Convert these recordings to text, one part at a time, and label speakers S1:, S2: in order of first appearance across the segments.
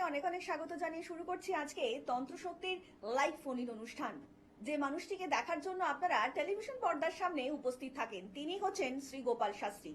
S1: অনেক অনেক স্বাগত জানিয়ে শুরু করছি আজকে তন্ত্রশক্তির লাইভ ফোন ইন অনুষ্ঠান। যে মানুষটিকে দেখার জন্য আপনারা টেলিভিশন পর্দার সামনে উপস্থিত থাকেন তিনি হচ্ছেন শ্রী গোপাল শাস্ত্রী।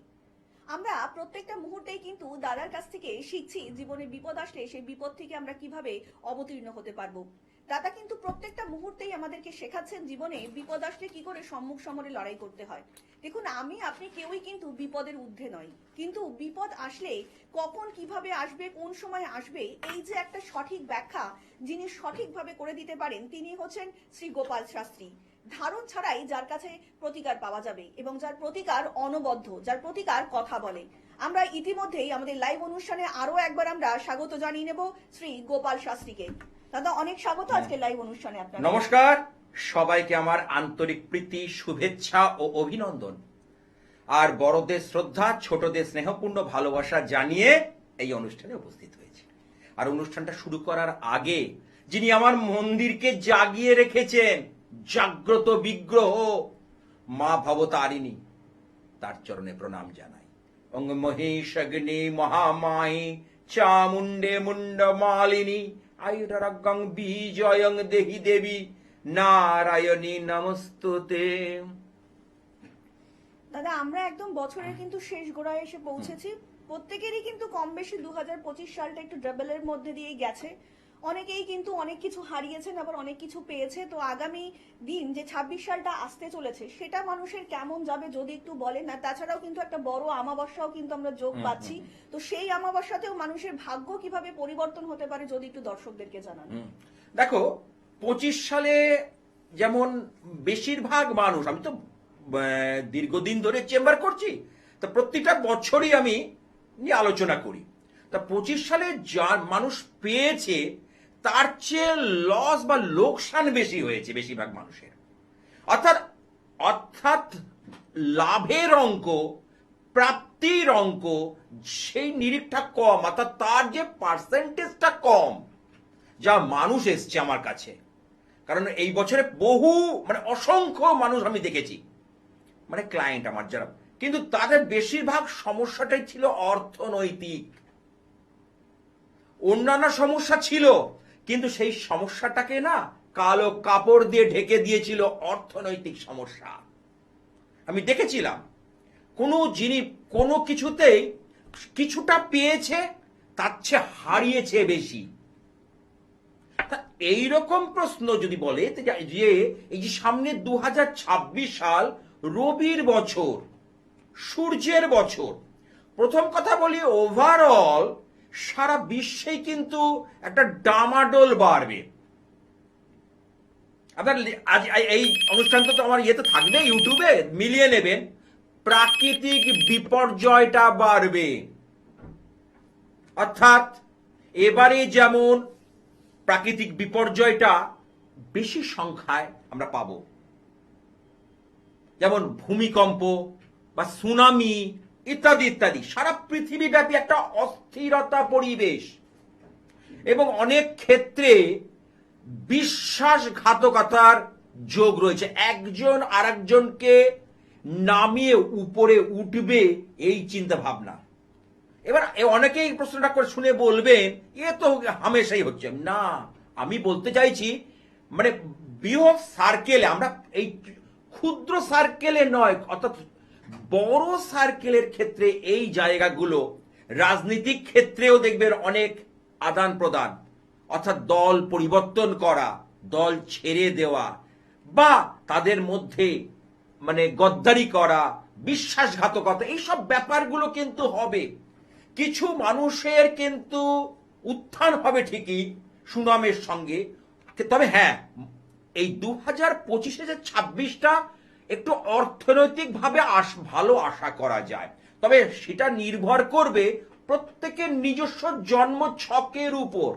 S1: আমরা প্রত্যেকটা মুহূর্তেই কিন্তু দাদার কাছ থেকে শিখছি জীবনে বিপদ আসলে সেই বিপদ থেকে আমরা কিভাবে অবতীর্ণ হতে পারবো। দাদা কিন্তু প্রত্যেকটা মুহূর্তেই আমাদেরকে শেখাচ্ছেন জীবনে বিপদ আসলে কি করে সম্মুখ সমরে লড়াই করতে হয়। দেখুন আমি আপনি কেউই কিন্তু বিপদের ঊর্ধ্বে নয়, কিন্তু বিপদ আসলে কখন কিভাবে আসবে কোন সময় আসবে এই যে একটা সঠিক ব্যাখ্যা যিনি সঠিকভাবে করে দিতে পারেন তিনি হচ্ছেন শ্রী গোপাল শাস্ত্রী। ধারণ ছাড়াই যার কাছে প্রতিকার পাওয়া যাবে এবং যার প্রতিকার অনবদ্য, যার প্রতিকার কথা বলে। আমরা ইতিমধ্যেই আমাদের লাইভ অনুষ্ঠানে আরো একবার আমরা স্বাগত জানিয়ে নেব শ্রী গোপাল শাস্ত্রীকে। দাদা অনেক স্বাগত আজকে লাইভ অনুষ্ঠানে আপনার।
S2: নমস্কার সবাইকে, আমার আন্তরিক প্রীতি, শুভেচ্ছা ও অভিনন্দন। আর বড়দের শ্রদ্ধা, ছোটদের স্নেহপূর্ণ ভালোবাসা জানিয়ে এই অনুষ্ঠানে উপস্থিত হয়েছে। আর অনুষ্ঠানটা শুরু করার আগে যিনি আমার মন্দিরকে জাগিয়ে রেখেছেন, জাগ্রত বিগ্রহ মা ভবতারিণী, তার চরণে প্রণাম জানাই। অঙ্গ মহেশগ্নি মহামায়ী চামুণ্ডে মুন্ড মালিনী আয়ুরাজ্ঞং বিজয়ং দেহি দেবী নারায়ণী নমস্তুতে।
S1: দাদা আমরা একদম বছরের কিন্তু শেষ গোড়ায় এসে পৌঁছেছি। প্রত্যেকেরই কিন্তু কম বেশি 2025 সালটা একটু ডাবলের মধ্যে দিয়ে গেছে। অনেকেই কিন্তু অনেক কিছু হারিয়েছেন, আবার অনেক কিছু পেয়েছে। তো আগামী দিন যে 26 সালটা আসতে চলেছে সেটা মানুষের কেমন যাবে যদি একটু বলেন। না তাছাড়াও কিন্তু একটা বড় আমাবস্যাও কিন্তু আমরা যোগ পাচ্ছি। তো সেই আমাবস্যাতেও মানুষের ভাগ্য কিভাবে পরিবর্তন হতে পারে যদি একটু দর্শকদেরকে জানান।
S2: দেখো 25 সালে যেমন বেশিরভাগ মানুষ, আমি তো দীর্ঘদিন ধরে চেম্বার করছি, তো প্রত্যেকটা বছরই আমি নিয়ে আলোচনা করি। তা 25 সালে যা মানুষ পেয়েছে তার চেয়ে লস বা লোকসান বেশি হয়েছে বেশিরভাগ মানুষের। অর্থাৎ অর্থাৎ লাভের অঙ্ক, প্রাপ্তির অঙ্ক সেই নিরিখটা কম, অর্থাৎ তার যে পার্সেন্টেজটা কম যা মানুষ এসছে আমার কাছে। কারণ এই বছরে বহু অসংখ্য মানুষ আমি দেখেছি, ক্লায়েন্ট আমার যারা, কিন্তু তাদের বেশিরভাগ সমস্যাটাই ছিল অর্থনৈতিক। অন্যান্য সমস্যা ছিল কিন্তু সেই সমস্যাটাকে না কালো কাপড় দিয়ে ঢেকে দিয়েছিল অর্থনৈতিক সমস্যা। আমি দেখেছিলাম কোনো কিছুতেই কিছুটা পেয়েছে তার চেয়ে হারিয়েছে বেশি। এইরকম প্রশ্ন যদি বলে যে এই যে সামনে 2026 সাল রবির বছর, সূর্যের বছর, প্রথম কথা বলি ওভারঅল সারা বিশ্বেই কিন্তু একটা ডামাডোল বাড়বে। আপনার আজ এই অনুষ্ঠানটা তো আমার ইয়েতে থাকবে, ইউটিউবে মিলিয়ে নেবেন। প্রাকৃতিক বিপর্যয়টা বাড়বে, অর্থাৎ এবারে যেমন প্রাকৃতিক বিপর্যয়টা বেশি সংখ্যায় আমরা পাব, যেমন ভূমিকম্প বা সুনামি ইত্যাদি ইত্যাদি। সারা পৃথিবীব্যাপী একটা অস্থিরতা পরিবেশ এবং অনেক ক্ষেত্রে বিশ্বাসঘাতকতার যোগ রয়েছে। একজন আরেকজনকে নামিয়ে উপরে উঠবে এই চিন্তা ভাবনা। এবার অনেকেই প্রশ্নটা করে শুনে বলবেন এ তো হামেশাই হচ্ছে। না, আমি বলতে চাইছি বৃহৎ সার্কেলে, আমরা এই ক্ষুদ্র সার্কেলে নয়, অর্থাৎ বড় সার্কেলের ক্ষেত্রে এই জায়গাগুলো, রাজনৈতিক ক্ষেত্রেও দেখবেন অনেক আদান প্রদান, অর্থাৎ দল পরিবর্তন করা, দল ছেড়ে দেওয়া বা তাদের মধ্যে গদ্দারি করা, বিশ্বাসঘাতকতা, এইসব ব্যাপারগুলো কিন্তু হবে। কিছু মানুষের কিন্তু উত্থান হবে ঠিকই সুনামের সঙ্গে, তবে হ্যাঁ এই 2025-26টা একটু অর্থনৈতিকভাবে ভালো আশা করা যায়। তবে সেটা নির্ভর করবে প্রত্যেকের নিজস্ব জন্ম ছকের উপর।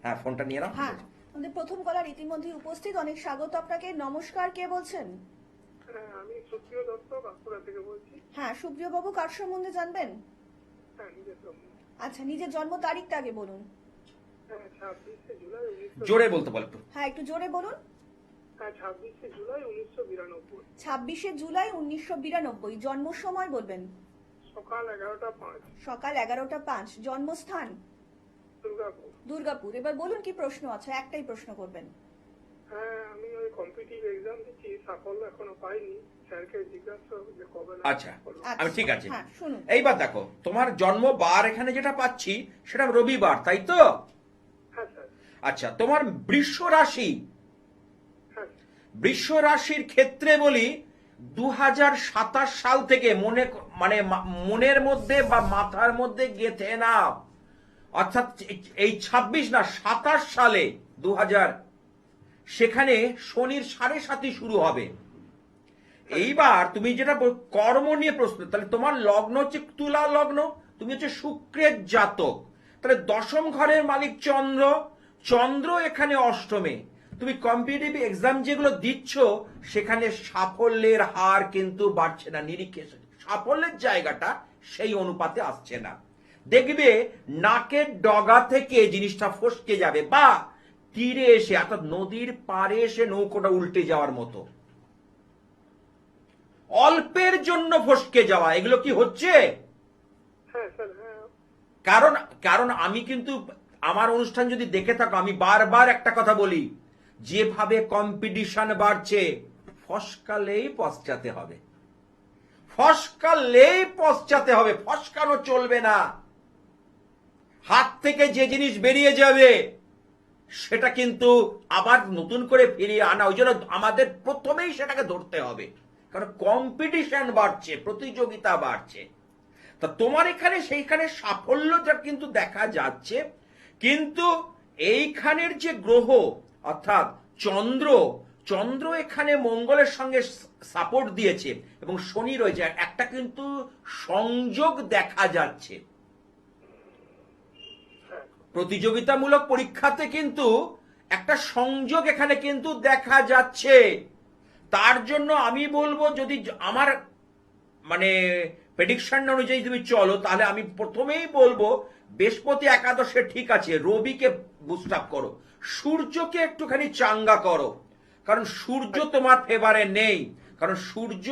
S2: হ্যাঁ, ফোনটা নিয়ে নাও।
S1: হ্যাঁ, আমাদের প্রথম কলার ইতিমধ্যে উপস্থিত। অনেক স্বাগত আপনাকে। নমস্কার, কে বলছেন?
S3: আমি সুপ্রিয় দত্ত বাঁকুড়া থেকে বলছি।
S1: হ্যাঁ সুপ্রিয় বাবু, কার সম্বন্ধে জানবেন? আচ্ছা, নিজের জন্ম তারিখটা আগে বলুন।
S3: 26শে জুলাই।
S2: জোরে বলতে বল একটু।
S1: হ্যাঁ একটু জোরে বলুন।
S3: 26শে জুলাই 1992।
S1: 26শে জুলাই 1992। জন্ম সময় বলবেন?
S3: সকাল 11টা 5।
S1: সকাল 11টা 5। জন্মস্থান?
S3: দুর্গাপুর।
S1: দুর্গাপুর। এবার বলুন কি প্রশ্ন আছে, একটাই প্রশ্ন করবেন।
S3: হ্যাঁ, আমি ওই কম্পিটিটিভ এক্সাম দিচ্ছি, সাফল্য এখনো পাইনি। স্যারকে জিজ্ঞাসা যে কবে না
S2: আচ্ছা
S3: সাফল্য।
S2: আমি ঠিক আছে।
S1: হ্যাঁ, শুনুন।
S2: এইবার দেখো, তোমার জন্ম বার এখানে যেটা পাচ্ছি সেটা রবিবার, তাই তো?
S3: হ্যাঁ স্যার।
S2: আচ্ছা, তোমার বৃষ রাশি,
S3: হ্যাঁ
S2: বৃষ রাশির ক্ষেত্রে বলি 2027 সাল থেকে মনের মধ্যে বা মাথার মধ্যে গেঁথে নাও, অর্থাৎ এই 26 না 27 সালে 2000 সেখানে শনির 7.5 শুরু হবে। এইবার তুমি যেটা কর্ম নিয়ে প্রশ্ন, তাহলে তোমার লগ্ন হচ্ছে তুলা লগ্ন, তুমি হচ্ছে শুক্রের জাতক, তাহলে দশম ঘরের মালিক চন্দ্র, চন্দ্র এখানে অষ্টমে, তুমি কম্পিটিটিভ এক্সাম যেগুলো দিচ্ছ সেখানে সাফল্যের হার কিন্তু বাড়ছে না, নিরিখে সাফল্যের জায়গাটা সেই অনুপাতে আসছে না। দেখবে নাকের ডগা থেকে জিনিসটা ফসকে যাবে, বা তীরে এসে অর্থাৎ নদীর পাড়ে এসে নৌকোটা উল্টে যাওয়ার মতো, অল্পের জন্য ফসকে যাওয়া, এগুলো কি হচ্ছে?
S3: হ্যাঁ স্যার। হ্যাঁ
S2: কারণ কারণ আমি কিন্তু আমার অনুষ্ঠান যদি দেখে থাকো, আমি বারবার একটা কথা বলি, যেভাবে কম্পিটিশন বাড়ছে ফসকালেই পশ্চাতে হবে, ফসকালেই পশ্চাতে হবে, ফসকানো চলবে না। হাত থেকে যে জিনিস বেরিয়ে যাবে সেটা কিন্তু আবার নতুন করে ফিরিয়ে আনা, ওই জন্য আমাদের প্রথমেই সেটাকে ধরতে হবে, কারণ কম্পিটিশন বাড়ছে, প্রতিযোগিতা বাড়ছে। তা তোমার এখানে সেইখানে সাফল্যটা কিন্তু দেখা যাচ্ছে, কিন্তু এইখানের যে গ্রহ অর্থাৎ চন্দ্র, চন্দ্র এখানে মঙ্গলের সঙ্গে সাপোর্ট দিয়েছে এবং শনি রয়েছে, একটা কিন্তু সংযোগ দেখা যাচ্ছে। প্রতিযোগিতামূলক পরীক্ষাতে কিন্তু একটা সংযোগ এখানে কিন্তু দেখা যাচ্ছে। তার জন্য আমি বলবো, যদি আমার প্রেডিকশন অনুযায়ী তুমি চলো, তাহলে আমি প্রথমেই বলবো বৃহস্পতি একাদশে ঠিক আছে, রবিকে বুস্ট আপ করো, সূর্যকে একটুখানি চাঙ্গা করো, কারণ সূর্য তোমার ফেভারে নেই, কারণ সূর্য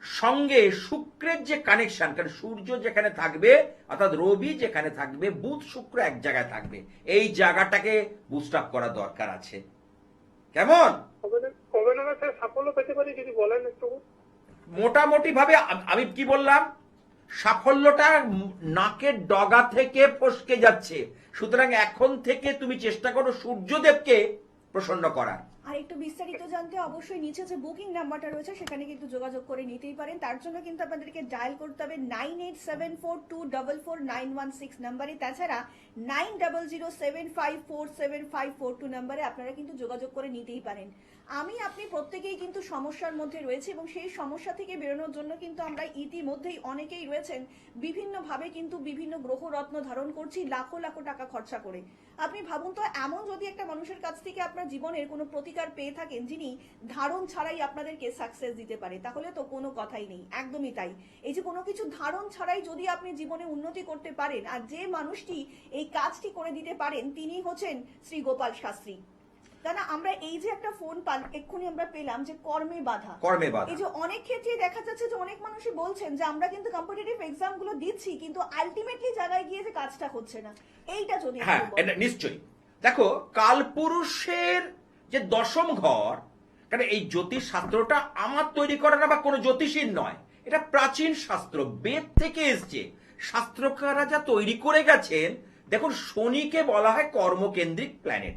S2: সঙ্গে শুক্রের যে কানেকশন, কারণ সূর্য যেখানে থাকবে অর্থাৎ রবি যেখানে থাকবে, বুধ শুক্র এক জায়গায় থাকবে, এই জায়গাটাকে বুস্ট আপ করা দরকার আছে। কেমন?
S3: কবে নাগাদ স্যার সাফল্য পেতে পারি যদি বলেন একটু।
S2: মোটামুটি ভাবে আমি কি বললাম, সাফল্যটা নাকের ডগা থেকে ফসকে যাচ্ছে, সুতরাং এখন থেকে তুমি চেষ্টা করো সূর্যদেবকে প্রসন্ন করার।
S1: আর একটু বিস্তারিত জানতে অবশ্যই নিচে যে বুকিং নাম্বারটা রয়েছে সেখানে কিন্তু যোগাযোগ করে নিতেই পারেন। তার জন্য কিন্তু আপনাদেরকে ডায়াল করতে হবে 9874244916 নাম্বারে, তাছাড়া 9007547542 নাম্বারে আপনারা কিন্তু যোগাযোগ করে নিতেই পারেন। আপনি প্রত্যেকেই কিন্তু সমস্যার মধ্যে রয়েছে এবং সেই সমস্যা থেকে বেরোনোর জন্য কিন্তু আমরা ইতিমধ্যেই অনেকেই রয়েছেন বিভিন্নভাবে কিন্তু বিভিন্ন গ্রহ রত্ন ধারণ করছি লাখো লাখো টাকা খরচা করে। আপনি ভাবুন তো, এমন যদি একটা মানুষের কাছ থেকে আপনার জীবনের কোনো প্রতিকার পেয়ে থাকেন যিনি ধারণ ছাড়াই আপনাদেরকে সাকসেস দিতে পারে, তাহলে তো কোনো কথাই নেই। একদমই তাই। এই যে কোনো কিছু ধারণ ছাড়াই যদি আপনি জীবনে উন্নতি করতে পারেন, আর যে মানুষটি এই কাজটি করে দিতে পারেন তিনি হচ্ছেন শ্রী গোপাল শাস্ত্রী। না আমরা এই যে একটা ফোন এক্ষুনি আমরা পেলাম যে কর্মে বাধা, এই যে অনেক ক্ষেত্রে দেখা যাচ্ছে যে অনেক মানুষই বলছেন যে আমরা কিন্তু কম্পিটিটিভ এক্সাম গুলো দিচ্ছি কিন্তু আলটিমেটলি জায়গায় গিয়ে যে কাজটা হচ্ছে না, এইটা যদি
S2: হ্যাঁ, এটা নিশ্চয়ই। দেখো, কালপুরুষের যে দশম ঘর, কারণ এই জ্যোতিষ শাস্ত্রটা আমার তৈরি করা না বা কোনো জ্যোতিষীর নয়, এটা প্রাচীন শাস্ত্র, বেদ থেকে এসছে, শাস্ত্রকাররা যা তৈরি করে গেছেন। দেখুন, শনিকে বলা হয় কর্মকেন্দ্রিক প্ল্যানেট,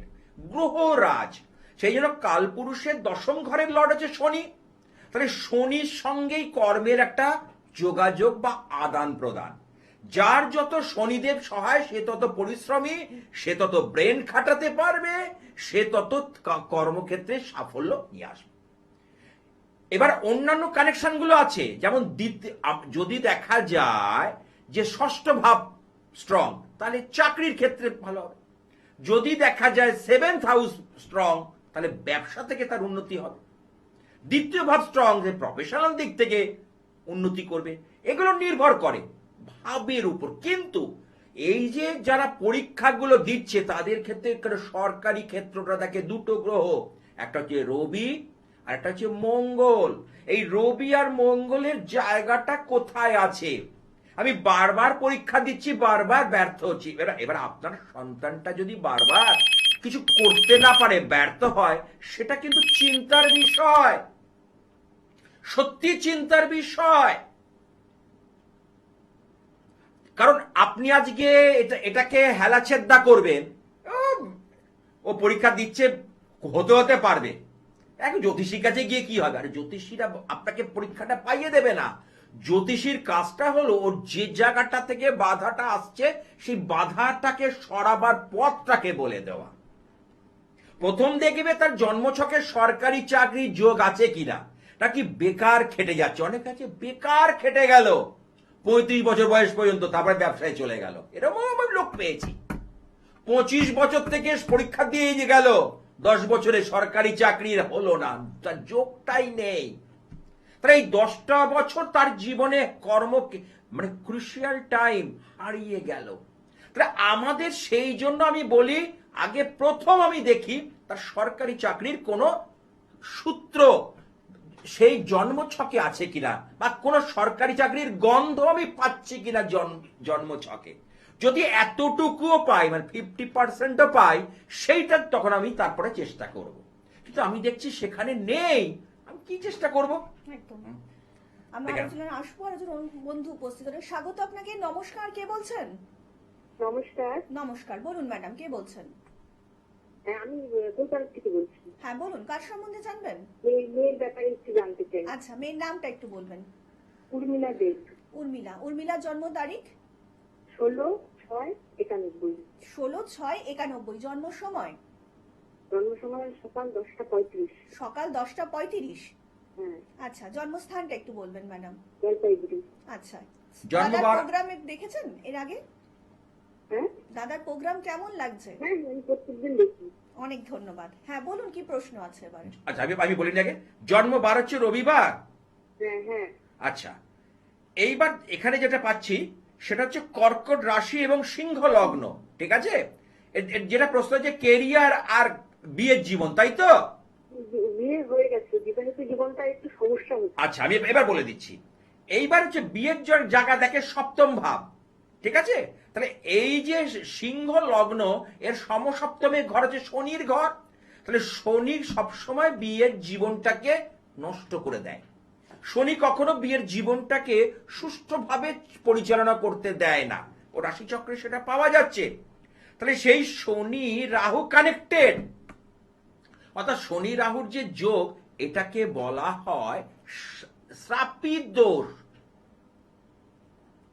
S2: গ্রহরাজ, সেই জন্য কালপুরুষের দশম ঘরের লর্ড হচ্ছে শনি। তাহলে শনির সঙ্গেই কর্মের একটা যোগাযোগ বা আদান প্রদান, যার যত শনিদেব সহায় সে তত পরিশ্রমী, সে তত ব্রেন খাটাতে পারবে, সে তত কর্মক্ষেত্রে সাফল্য নিয়ে আসবে। এবার অন্যান্য কানেকশন গুলো আছে, যেমন যদি দেখা যায় যে ষষ্ঠ ভাব স্ট্রং, তাহলে চাকরির ক্ষেত্রে ভালো হবে। যদি দেখা যায় 7th হাউস স্ট্রং, তাহলে ব্যবসা থেকে তার উন্নতি হবে। দ্বিতীয় ভাব স্ট্রং, যে প্রফেশনাল দিক থেকে উন্নতি করবে। এগুলো নির্ভর করে ভাবের উপর। কিন্তু এই যে যারা পরীক্ষাগুলো দিচ্ছে তাদের ক্ষেত্রে সরকারি ক্ষেত্রটা দেখে দুটো গ্রহ, একটা হচ্ছে রবি আর একটা হচ্ছে মঙ্গল। এই রবি আর মঙ্গলের জায়গাটা কোথায় আছে, আমি বারবার পরীক্ষা দিচ্ছি, বারবার ব্যর্থ হচ্ছি। এবার আপনার সন্তানটা যদি বারবার কিছু করতে না পারে, ব্যর্থ হয়, সেটা কিন্তু চিন্তার বিষয়, সত্যি চিন্তার বিষয়। কারণ আপনি আজকে এটাকে হেলাছেদ্দা করবেন, ও পরীক্ষা দিচ্ছে, হতে হতে পারবে। এক জ্যোতিষীর কাছে গিয়ে কি হবে? আরে জ্যোতিষীরা আপনাকে পরীক্ষাটা পাইয়ে দেবে না। জ্যোতিষীর কাজটা হলো ওর যে জায়গাটা থেকে বাধাটা আসছে সেই বাধাটাকে সরাবার পথটাকে বলে দেওয়া। প্রথম দেখবে তার জন্মছকে সরকারি চাকরির যোগ আছে কিনা, নাকি বেকার খেটে যাচ্ছে। অনেক আছে বেকার খেটে গেল 35 বছর বয়স পর্যন্ত, তারপরে ব্যবসায় চলে গেল। এরকম আমার লোক পেয়েছি। 25 বছর থেকে পরীক্ষা দিয়ে গেল, 10 বছরে সরকারি চাকরির হলো না, তার যোগটাই নেই। তাহলে এই 10টা বছর তার জীবনে কর্ম মানে ক্রুশিয়াল টাইম হারিয়ে গেল। তাহলে আমাদের সেই জন্য আমি বলি, আগে প্রথম আমি দেখি তার সরকারি চাকরির কোন সূত্র সেই জন্মছকে আছে কিনা, বা কোন সরকারি চাকরির গন্ধ আমি পাচ্ছি কিনা জন্মছকে। যদি এতটুকুও পাই, মানে 50%ও পাই, সেইটা তখন আমি তারপরে চেষ্টা করব। কিন্তু আমি দেখছি সেখানে নেই, আমি কি চেষ্টা করব?
S1: একদম। আমরা আলোচনায় আসবো, আর একজন বন্ধু উপস্থিত হলেন। স্বাগত আপনাকে। নমস্কার, কে বলছেন?
S4: নমস্কার।
S1: নমস্কার, বলুন ম্যাডাম, কে বলছেন?
S4: হ্যাঁ, আমি কলকাতা থেকে বলছি।
S1: হ্যাঁ বলুন, কার সম্বন্ধে জানবেন?
S4: মেয়ের ব্যাপারে একটু জানতে চাই।
S1: আচ্ছা, মেয়ের নামটা একটু বলবেন।
S4: উর্মিলা দেব।
S1: উর্মিলা। উর্মিলার জন্ম তারিখ?
S4: 16/6/91।
S1: 16/6/91। জন্ম সময়?
S4: জন্ম সময় সকাল 10:35।
S1: সকাল 10:35।
S4: হ্যাঁ।
S1: আচ্ছা, জন্মস্থানটা একটু বলবেন ম্যাডাম।
S4: জলপাইগুড়ি।
S1: আচ্ছা,
S2: জন্ম
S1: দাদার
S2: বার-
S1: প্রোগ্রাম দেখেছেন এর আগে?
S4: হ্যাঁ
S1: দাদার প্রোগ্রাম কেমন লাগছে?
S4: হ্যাঁ, আমি প্রত্যেকদিন দেখি।
S1: অনেক ধন্যবাদ। হ্যাঁ বলুন, কি প্রশ্ন আছে এবারে?
S2: আচ্ছা, আমি বলি আগে, জন্ম বার হচ্ছে রবিবার।
S4: হ্যাঁ হ্যাঁ।
S2: আচ্ছা, এইবার এখানে যেটা পাচ্ছি সেটা হচ্ছে কর্কট রাশি এবং সিংহ লগ্ন। ঠিক আছে, যেটা প্রশ্ন যে কেরিয়ার আর বিয়ের জীবন, তাই তো?
S4: বিয়ে হয়ে গেছে, বিবাহিত জীবনটা একটু সমস্যা হচ্ছে।
S2: আচ্ছা, আমি এবার বলে দিচ্ছি। এইবার হচ্ছে বিয়ের জায়গা দেখে সপ্তম ভাব। ঠিক আছে, তাহলে এই যে সিংহ লগ্ন, এর সমসপ্তমের ঘর হচ্ছে শনির ঘর। তাহলে শনি সবসময় বিয়ের জীবনটাকে নষ্ট করে দেয়। শনি কখনো বিয়ের জীবনটাকে সুষ্ঠুভাবে পরিচালনা করতে দেয় না। ও রাশিচক্রে সেটা পাওয়া যাচ্ছে। তাহলে সেই শনি রাহু কানেক্টেড, অর্থাৎ শনি রাহুর যে যোগ, এটাকে বলা হয় শ্রাপিত দোষ।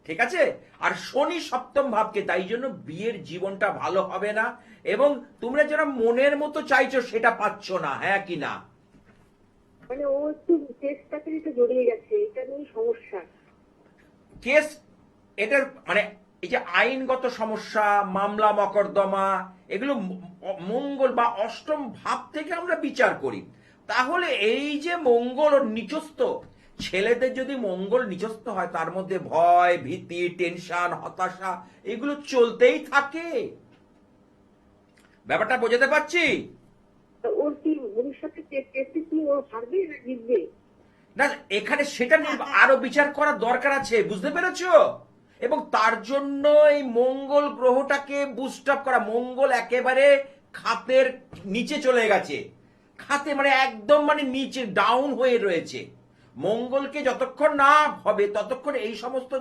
S2: ঠিক আছে, আর শনি সপ্তম ভাবকে, তাই জন্য বিয়ের জীবনটা ভালো হবে না, এবং তোমরা যারা মনের মতো চাইছো সেটা পাচ্ছ না। হ্যাঁ কি না?
S4: মানে ও একটু কেসটাকে একটু জড়িয়ে গেছে, এটা নিয়ে সমস্যা।
S2: কেস, এটার মানে এই যে আইনগত সমস্যা, মামলা মকদ্দমা, এগুলো মঙ্গল বা অষ্টম ভাব থেকে আমরা বিচার করি। তাহলে এই যে মঙ্গল ও নিচস্থ, ছেলেদের যদি মঙ্গল নিচস্থ হয়, তার মধ্যে ভয়, ভীতি, টেনশন, হতাশা, এগুলো চলতেই থাকে। ব্যাপারটা বোঝাতে পারছি?
S4: ওর কি ভবিষ্যতে কেসে কি ও হারবে না জিতবে?
S2: না, এখানে সেটা নিয়ে আরো বিচার করার দরকার আছে, বুঝতে পেরেছো? এবং তার জন্য এই মঙ্গল গ্রহটাকে বুস্ট আপ করা। মঙ্গল একেবারে খাতের নিচে চলে গেছে, খাতে মানে একদম মানে নিচে ডাউন হয়ে রয়েছে। মঙ্গলকে যতক্ষণ না হবে ততক্ষণ এই সমস্ত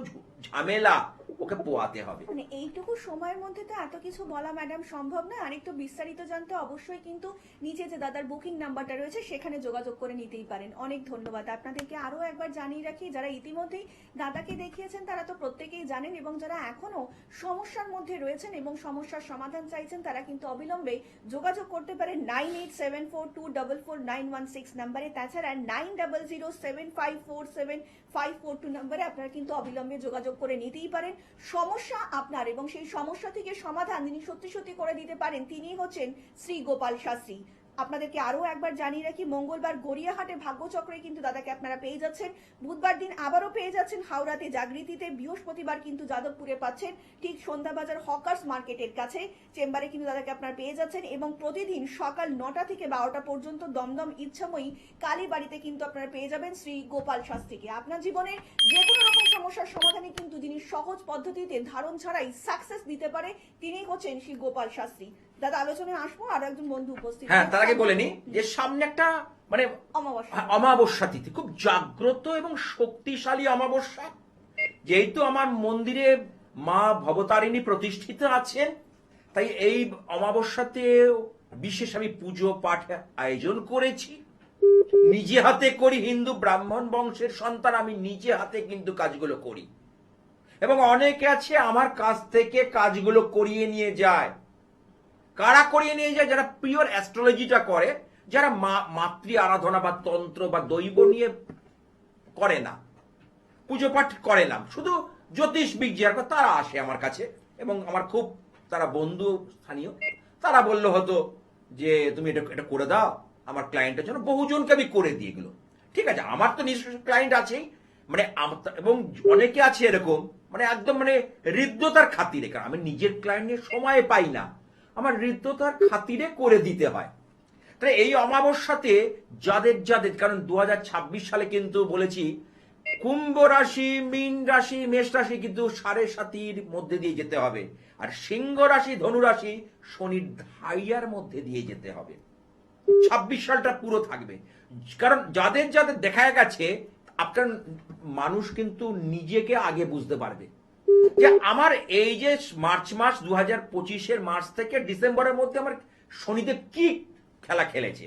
S2: ঝামেলা ওকে পোয়াতে হবে।
S1: মানে এইটুকু সময়ের মধ্যে তো এত কিছু বলা ম্যাডাম সম্ভব না। আরেকটু বিস্তারিত জানতে অবশ্যই কিন্তু নিচে যে দাদার বুকিং নাম্বারটা রয়েছে সেখানে যোগাযোগ করে নিতেই পারেন। অনেক ধন্যবাদ আপনাদেরকে। আরো একবার জানিয়ে রাখি, যারা ইতিমধ্যেই দাদাকে দেখিয়েছেন তারা তো প্রত্যেকেই জানেন, এবং যারা এখনো সমস্যার মধ্যে রয়েছেন এবং সমস্যার সমাধান চাইছেন তারা কিন্তু অবিলম্বে যোগাযোগ করতে পারেন 9874244916 নাম্বারে। তাছাড়া 9007547542 নাম্বারে আপনারা কিন্তু অবিলম্বে যোগাযোগ করে নিতেই পারেন। সমস্যা আপনার, এবং সেই সমস্যা থেকে সমাধান যিনি সত্যি সত্যি করে দিতে পারেন তিনি হচ্ছেন শ্রী গোপাল শাস্ত্রী। আপনাদেরকে আরো একবার জানিয়ে রাখি, মঙ্গলবার গড়িয়াহাটে ভাগ্যচক্রে কিন্তু দাদাকে আপনারা পেয়ে যাচ্ছেন, বুধবার দিন আবারও পেয়ে যাচ্ছেন হাওড়াতে জাগৃতিতে, বৃহস্পতিবার কিন্তু যাদবপুরে পাচ্ছেন ঠিক সন্ধ্যাবাজার হকার্স মার্কেটের কাছে চেম্বারে কিন্তু দাদাকে আপনারা পেয়ে যাচ্ছেন, এবং প্রতিদিন সকাল 9টা থেকে 12টা পর্যন্ত দমদম ইচ্ছাময়ী কালীবাড়িতে কিন্তু আপনারা পেয়ে যাবেন শ্রী গোপাল শাস্ত্রীকে। আপনার জীবনের যে কোনো রকম সমস্যার সমাধানে কিন্তু যিনি সহজ পদ্ধতিতে ধারণ ছাড়াই সাকসেস দিতে পারে, তিনি হচ্ছেন শ্রী গোপাল শাস্ত্রী। দাদা আলোচনায় আসবো, আরো একজন বন্ধু উপস্থিত।
S2: হ্যাঁ, তার আগে বলে নি যে সামনে একটা মানে
S1: অমাবস্যা।
S2: অমাবস্যা তিথি, খুব জাগ্রত এবং শক্তিশালী অমাবস্যা। যেহেতু আমার মন্দিরে মা ভবতারিণী প্রতিষ্ঠিত আছেন, তাই এই অমাবস্যাতে বিশেষ আমি পুজো পাঠ আয়োজন করেছি। নিজে হাতে করি, হিন্দু ব্রাহ্মণ বংশের সন্তান, আমি নিজে হাতে কিন্তু কাজগুলো করি, এবং অনেকে আছে আমার কাছ থেকে কাজগুলো করিয়ে নিয়ে যায়। কারা করিয়ে নিয়ে যায়? যারা পিওর অ্যাস্ট্রোলজিটা করে, যারা মাতৃ আরাধনা বা তন্ত্র বা দৈব নিয়ে করে না, পুজো পাঠ করে না, শুধু জ্যোতিষ বিজ্ঞান, তারা আসে আমার কাছে, এবং আমার খুব তারা বন্ধু স্থানীয়, তারা বললো হতো যে তুমি এটা করে দাও আমার ক্লায়েন্টের জন্য। বহুজনকে আমি করে দিই এগুলো। ঠিক আছে, আমার তো নিজস্ব ক্লায়েন্ট আছেই, মানে এবং অনেকে আছে এরকম মানে একদম মানে হৃদ্যতার খাতিরে, কারণ আমি নিজের ক্লায়েন্ট নিয়ে সময় পাই না, আমার হৃদ্যতার খাতিরে করে দিতে হয়। তাহলে এই অমাবস্যাতে যাদের কারণ 2026 সালে কিন্তু বলেছি কুম্ভ রাশি, মীন রাশি, মেষ রাশি কিন্তু 7.5 মধ্যে দিয়ে যেতে হবে, আর সিংহ রাশি, ধনু রাশি শনির ধাইয়ার মধ্যে দিয়ে যেতে হবে। 26 সালটা পুরো থাকবে, কারণ যাদের দেখা গেছে আপনার মানুষ কিন্তু নিজেকে আগে বুঝতে পারবে যে আমার এই যে মার্চ মাস 2025 মার্চ থেকে ডিসেম্বরের মধ্যে আমার শনিদেব কি খেলা খেলেছে,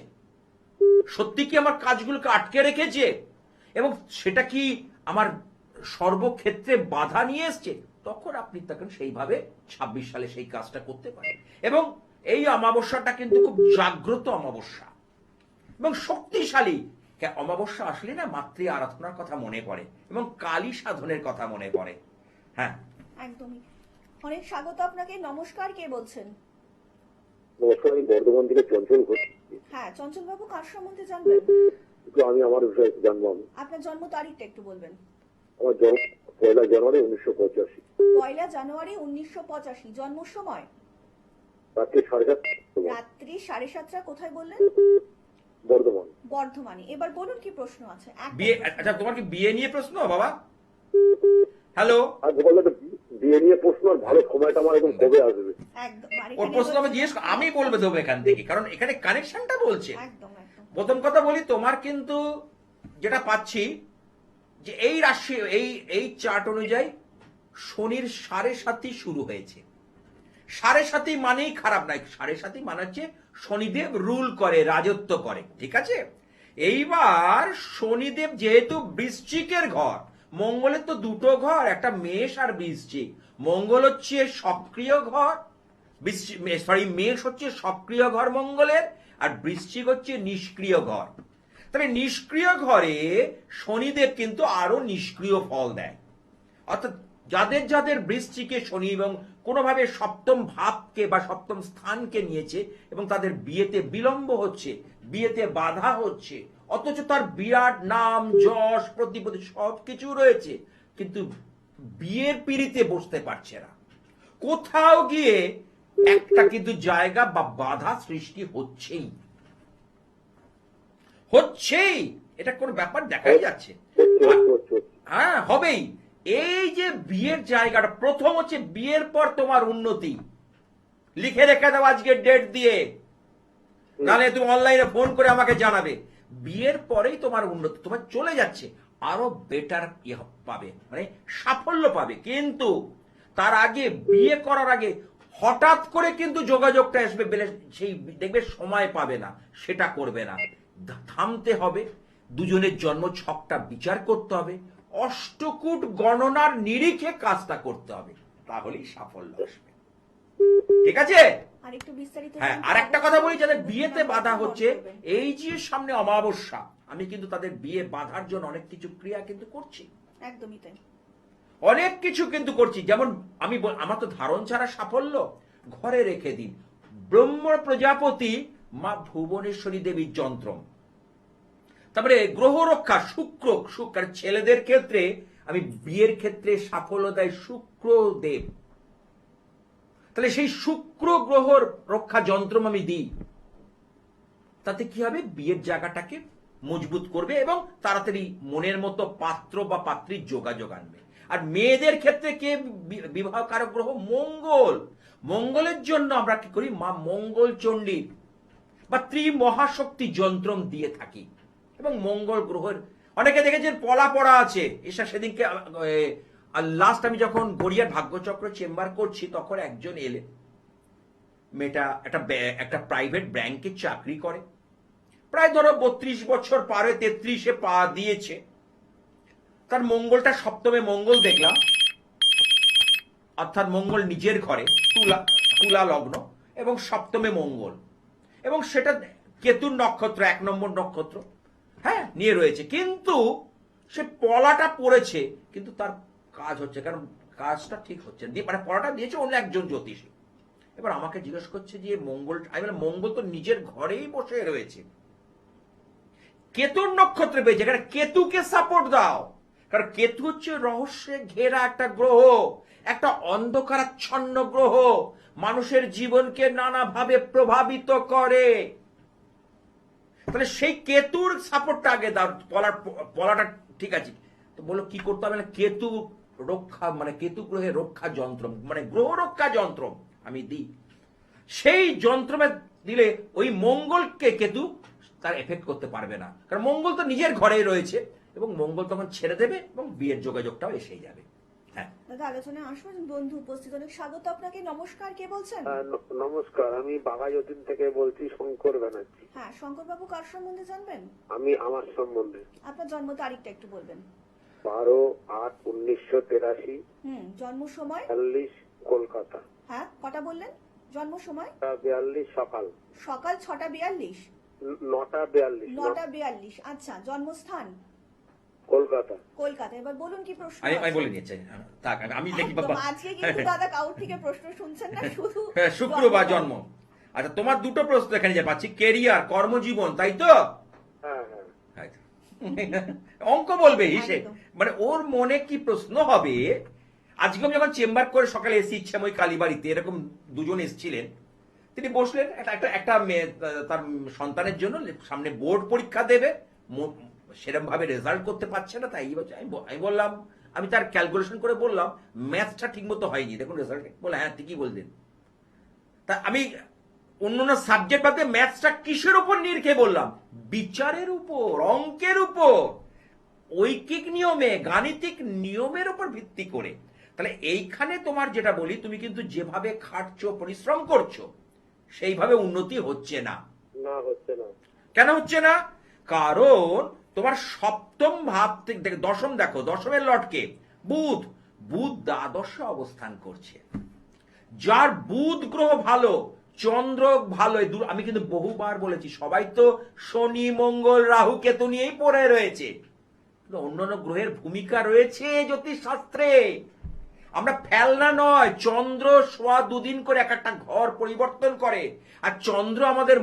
S2: সত্যি কি আমার কাজগুলোকে আটকে রেখেছে, এবং সেটা কি আমার সর্বক্ষেত্রে বাধা নিয়ে এসছে, তখন আপনি তখন সেইভাবে 26 সালে সেই কাজটা করতে পারেন। এবং এই অমাবস্যাটা কিন্তু খুব জাগ্রত অমাবস্যা এবং শক্তিশালী। অমাবস্যা আসলে না মাতৃ আরাধনার কথা মনে পড়ে এবং কালী সাধনের কথা মনে পড়ে। হ্যাঁ,
S1: একদমই। অনেক স্বাগত আপনাকে। নমস্কার, কে বলছেন?
S5: নমস্কার, আমি বর্ধমান থেকে চঞ্চল ঘোষ।
S1: হ্যাঁ, চঞ্চল বাবু, কার সম্বন্ধে জানবেন?
S5: একটু আমি আমার বিষয়ে জানবো। আমি
S1: আপনার জন্ম তারিখটা একটু বলবেন।
S5: আমার জন্ম 1 জানুয়ারি 1985,
S1: 1 জানুয়ারি 1985। জন্ম সময়
S5: রাত্রি 7:30
S1: রাত্রি 7:30। কোথায় বললেন?
S5: বর্ধমান।
S1: বর্ধমানে। এবার বলুন কি প্রশ্ন আছে?
S2: বিয়ে, আচ্ছা তোমার কি বিয়ে নিয়ে প্রশ্ন বাবা? হ্যালো,
S5: আর বললে বিয়ে নিয়ে প্রশ্ন, আর ভালো সময়টা আমার এখন কবে আসবে?
S1: একদম। আর
S2: ওর
S1: এখানে
S2: প্রশ্ন আমি
S1: বলছি-
S2: জিজ্ঞেস আমি বলবো দেবো এখান থেকে, কারণ এখানে কানেকশনটা বলছে।
S1: একদম একদম।
S2: প্রথম কথা বলি, তোমার কিন্তু যেটা পাচ্ছি যে এই রাশি এই চার্ট অনুযায়ী শনির 7.5 শুরু হয়েছে। 7.5 মানেই খারাপ নয়, 7.5 মানে হচ্ছে শনিদেব রুল করে, রাজত্ব করে, ঠিক আছে। এইবার শনিদেব যেহেতু বৃশ্চিকের ঘর, মঙ্গলের তো দুটো ঘর, একটা মেষ আর বৃশ্চিক। মঙ্গল হচ্ছে সক্রিয় ঘর, মেষ হচ্ছে সক্রিয় ঘর মঙ্গলের, আর বৃশ্চিক হচ্ছে নিষ্ক্রিয় ঘর। তবে নিষ্ক্রিয় ঘরে শনিদেব কিন্তু আরো নিষ্ক্রিয় ফল দেয়। অর্থাৎ যাদের বৃশ্চিকে শনি এবং কোনোভাবে সপ্তম ভাবকে বা সপ্তম স্থানকে নিয়েছে এবং তাদের বিয়েতে বিলম্ব হচ্ছে, বিয়েতে বাধা হচ্ছে, অথচ তার বিরাট নাম, যশ, প্রতিপত্তি সবকিছু রয়েছে, কিন্তু বিয়ের পিঁড়িতে বসতে পারছে না, কোথাও গিয়ে একটা কিন্তু জায়গা বা বাধা সৃষ্টি হচ্ছেই। এটা কোন ব্যাপার দেখাই যাচ্ছে। হ্যাঁ, হবেই। এই যে বিয়ের জায়গাটা, প্রথম হচ্ছে বিয়ের পর তোমার উন্নতি। লিখে রেখে দাও আজকে ডেট দিয়ে, নাহলে তুমি অনলাইনে ফোন করে আমাকে জানাবে। বিয়ের পরেই তোমার উন্নতি, তোমার চলে যাচ্ছে, আরো বেটার পাবে, মানে সাফল্য পাবে। কিন্তু তার আগে, বিয়ে করার আগে হঠাৎ করে কিন্তু যোগাযোগটা আসবে, সেই দেখবে সময় পাবে না, সেটা করবে না। থামতে হবে, দুজনের জন্ম ছকটা বিচার করতে হবে, অষ্টকূট গণনার নিরিখে কাজটা করতে হবে, তাহলেই সাফল্য আসবে। ঠিক আছে?
S1: আর একটু বিস্তারিত
S2: হ্যাঁ, আর একটা কথা বলি, যাদের বিয়েতে বাধা হচ্ছে, এই যে সামনে অমাবস্যা, আমি কিন্তু তাদের বিয়ে বাধার জন্য অনেক কিছু ক্রিয়া কিন্তু করছি।
S1: একদমই তাই।
S2: অনেক কিছু কিন্তু করছি, যেমন আমার তো ধারণ ছাড়া সাফল্য, ঘরে রেখে দিন। ব্রহ্ম প্রজাপতি মা ভুবনেশ্বরী দেবীর যন্ত্রম। তারপরে গ্রহ রক্ষা শুক্র ছেলেদের ক্ষেত্রে আমি বিয়ের ক্ষেত্রে সাফল্য দেয় শুক্রদেব। তাহলে সেই শুক্র গ্রহর রক্ষা যন্ত্রম আমি দিই, তাতে কি হবে, বিয়ের জায়গাটাকে মজবুত করবে এবং তাড়াতাড়ি মনের মতো পাত্র বা পাত্রীর যোগাযোগ আনবে। আর মেয়েদের ক্ষেত্রে কে বিবাহ কারক গ্রহ, মঙ্গল। মঙ্গলের জন্য আমরা কি করি, মা মঙ্গল চণ্ডীর বা ত্রিমহাশক্তি যন্ত্রম দিয়ে থাকি। এবং মঙ্গল গ্রহের অনেকে দেখেছেন পলা পড়া আছে, এসা সেদিনকে লাস্ট আমি যখন গড়িয়ার ভাগ্যচক্র চেম্বার করছি তখন একজন এলেন, মেয়েটা একটা প্রাইভেট ব্যাংকে চাকরি করে, প্রায় ধরো 32 বছর পারে 33-এ পা দিয়েছে। তার মঙ্গলটা সপ্তমে মঙ্গল দেখলাম, অর্থাৎ মঙ্গল নিজের ঘরে, তুলা লগ্ন এবং সপ্তমে মঙ্গল, এবং সেটা কেতুর নক্ষত্র, 1 নম্বর নক্ষত্র, হ্যাঁ নিয়ে রয়েছে। কিন্তু সে পলাটা পড়েছে, কিন্তু তার কাজ হচ্ছে, কারণ কাজটা ঠিক হচ্ছে না, মানে পলাটা দিয়েছে অন্য একজন জ্যোতিষী। এবার আমাকে জিজ্ঞেস করছে যে মঙ্গল, আমি বললাম মঙ্গল তো নিজের ঘরেই বসে রয়েছে, কেতুর নক্ষত্রে পেয়েছে, এখানে কেতুকে সাপোর্ট দাও, কারণ কেতু হচ্ছে রহস্যে ঘেরা একটা গ্রহ, একটা অন্ধকারাচ্ছন্ন গ্রহ, মানুষের জীবনকে নানাভাবে প্রভাবিত করে। তাহলে সেই কেতুর সাপোর্টটা আগে দাও, পলাটা ঠিক আছে। তো বললো কি করতে হবে, কেতু রক্ষা, মানে কেতু গ্রহের রক্ষা যন্ত্র, মানে গ্রহ রক্ষা যন্ত্র আমি দিই। সেই যন্ত্রমে দিলে ওই মঙ্গলকে কেতু তার এফেক্ট করতে পারবে না, কারণ মঙ্গল তো নিজের ঘরেই রয়েছে, এবং মঙ্গল তখন ছেড়ে দেবে এবং বিয়ের যোগাযোগটাও এসে যাবে। হ্যাঁ
S1: দাদা আলোচনায় আসুন, বন্ধু উপস্থিত, অনেক স্বাগত আপনাকে। নমস্কার, কে বলছেন?
S5: নমস্কার, আমি বাঘাযতীন থেকে বলছি, শঙ্কর ব্যানার্জি।
S1: হ্যাঁ শঙ্কর বাবু, কার সম্বন্ধে জানবেন?
S5: আমি আমার সম্বন্ধে।
S1: আপনার জন্ম তারিখটা একটু বলবেন।
S5: 12/8/1983।
S1: জন্ম সময়?
S5: 42, কলকাতা।
S1: হ্যাঁ কটা বললেন জন্ম সময়?
S5: 42 সকাল।
S1: সকাল 6:42?
S5: 9:42।
S1: 9:42, আচ্ছা। জন্মস্থান?
S5: কলকাতা।
S1: কলকাতা। এবার বলুন কি প্রশ্ন
S2: আমি
S1: আছে?
S2: বলে নিয়েছি, থাক আমি দেখি বাবা।
S1: একদম, আজকে কিন্তু দাদা কাউর থেকে প্রশ্ন শুনছেন না, শুধু
S2: শুক্রবার জন্ম। আচ্ছা তোমার দুটো প্রশ্ন এখানে যে পাচ্ছি, কেরিয়ার, কর্মজীবন, তাই তো?
S5: হ্যাঁ হ্যাঁ।
S2: অঙ্ক বলবে হিসেব,
S1: একদম।
S2: মানে ওর মনে কি প্রশ্ন হবে। আজকে আমি যখন চেম্বার করে সকালে এসে ইচ্ছাময় কালীবাড়িতে, এরকম দুজন এসেছিলেন, তিনি বসলেন, একটা মেয়ে তার সন্তানের জন্য সামনে বোর্ড পরীক্ষা দেবে, সেরকম ভাবে রেজাল্ট করতে পারছে না, তাই আমি বললাম, আমি তার ক্যালকুলেশন করে বললাম ম্যাথসটা ঠিক মতো হয়নি, দেখুন রেজাল্ট। বলে হ্যাঁ ঠিকই বললেন। তা আমি অন্য সাবজেক্ট বাদে ম্যাথসটা কিসের উপর নির্ভর বললাম, বিচারের উপর, অঙ্কের উপর, ঐকিক নিয়মে, গাণিতিক নিয়মের উপর ভিত্তি করে। তাহলে এইখানে তোমার যেটা বলি, তুমি কিন্তু যেভাবে খাটছো, পরিশ্রম করছো, সেইভাবে উন্নতি হচ্ছে না।
S5: না, হচ্ছে না।
S2: কেন হচ্ছে না? কারণ তোমার সপ্তম ভাব থেকে দশম, দেখো দশমের লটকে বুধ দ্বাদশে অবস্থান করছে। যার বুধ গ্রহ ভালো, চন্দ্র ভালো, আমি কিন্তু বহুবার বলেছি, সবাই তো শনি মঙ্গল রাহু কেতু নিয়েই পড়ে রয়েছে, অন্যান্য গ্রহের ভূমিকা রয়েছে জ্যোতিষ শাস্ত্রে। আমরা ফেলনা নয়, চন্দ্র সোয়া 2 দিন করে একটা ঘর পরিবর্তন করে, আর চন্দ্র আমাদের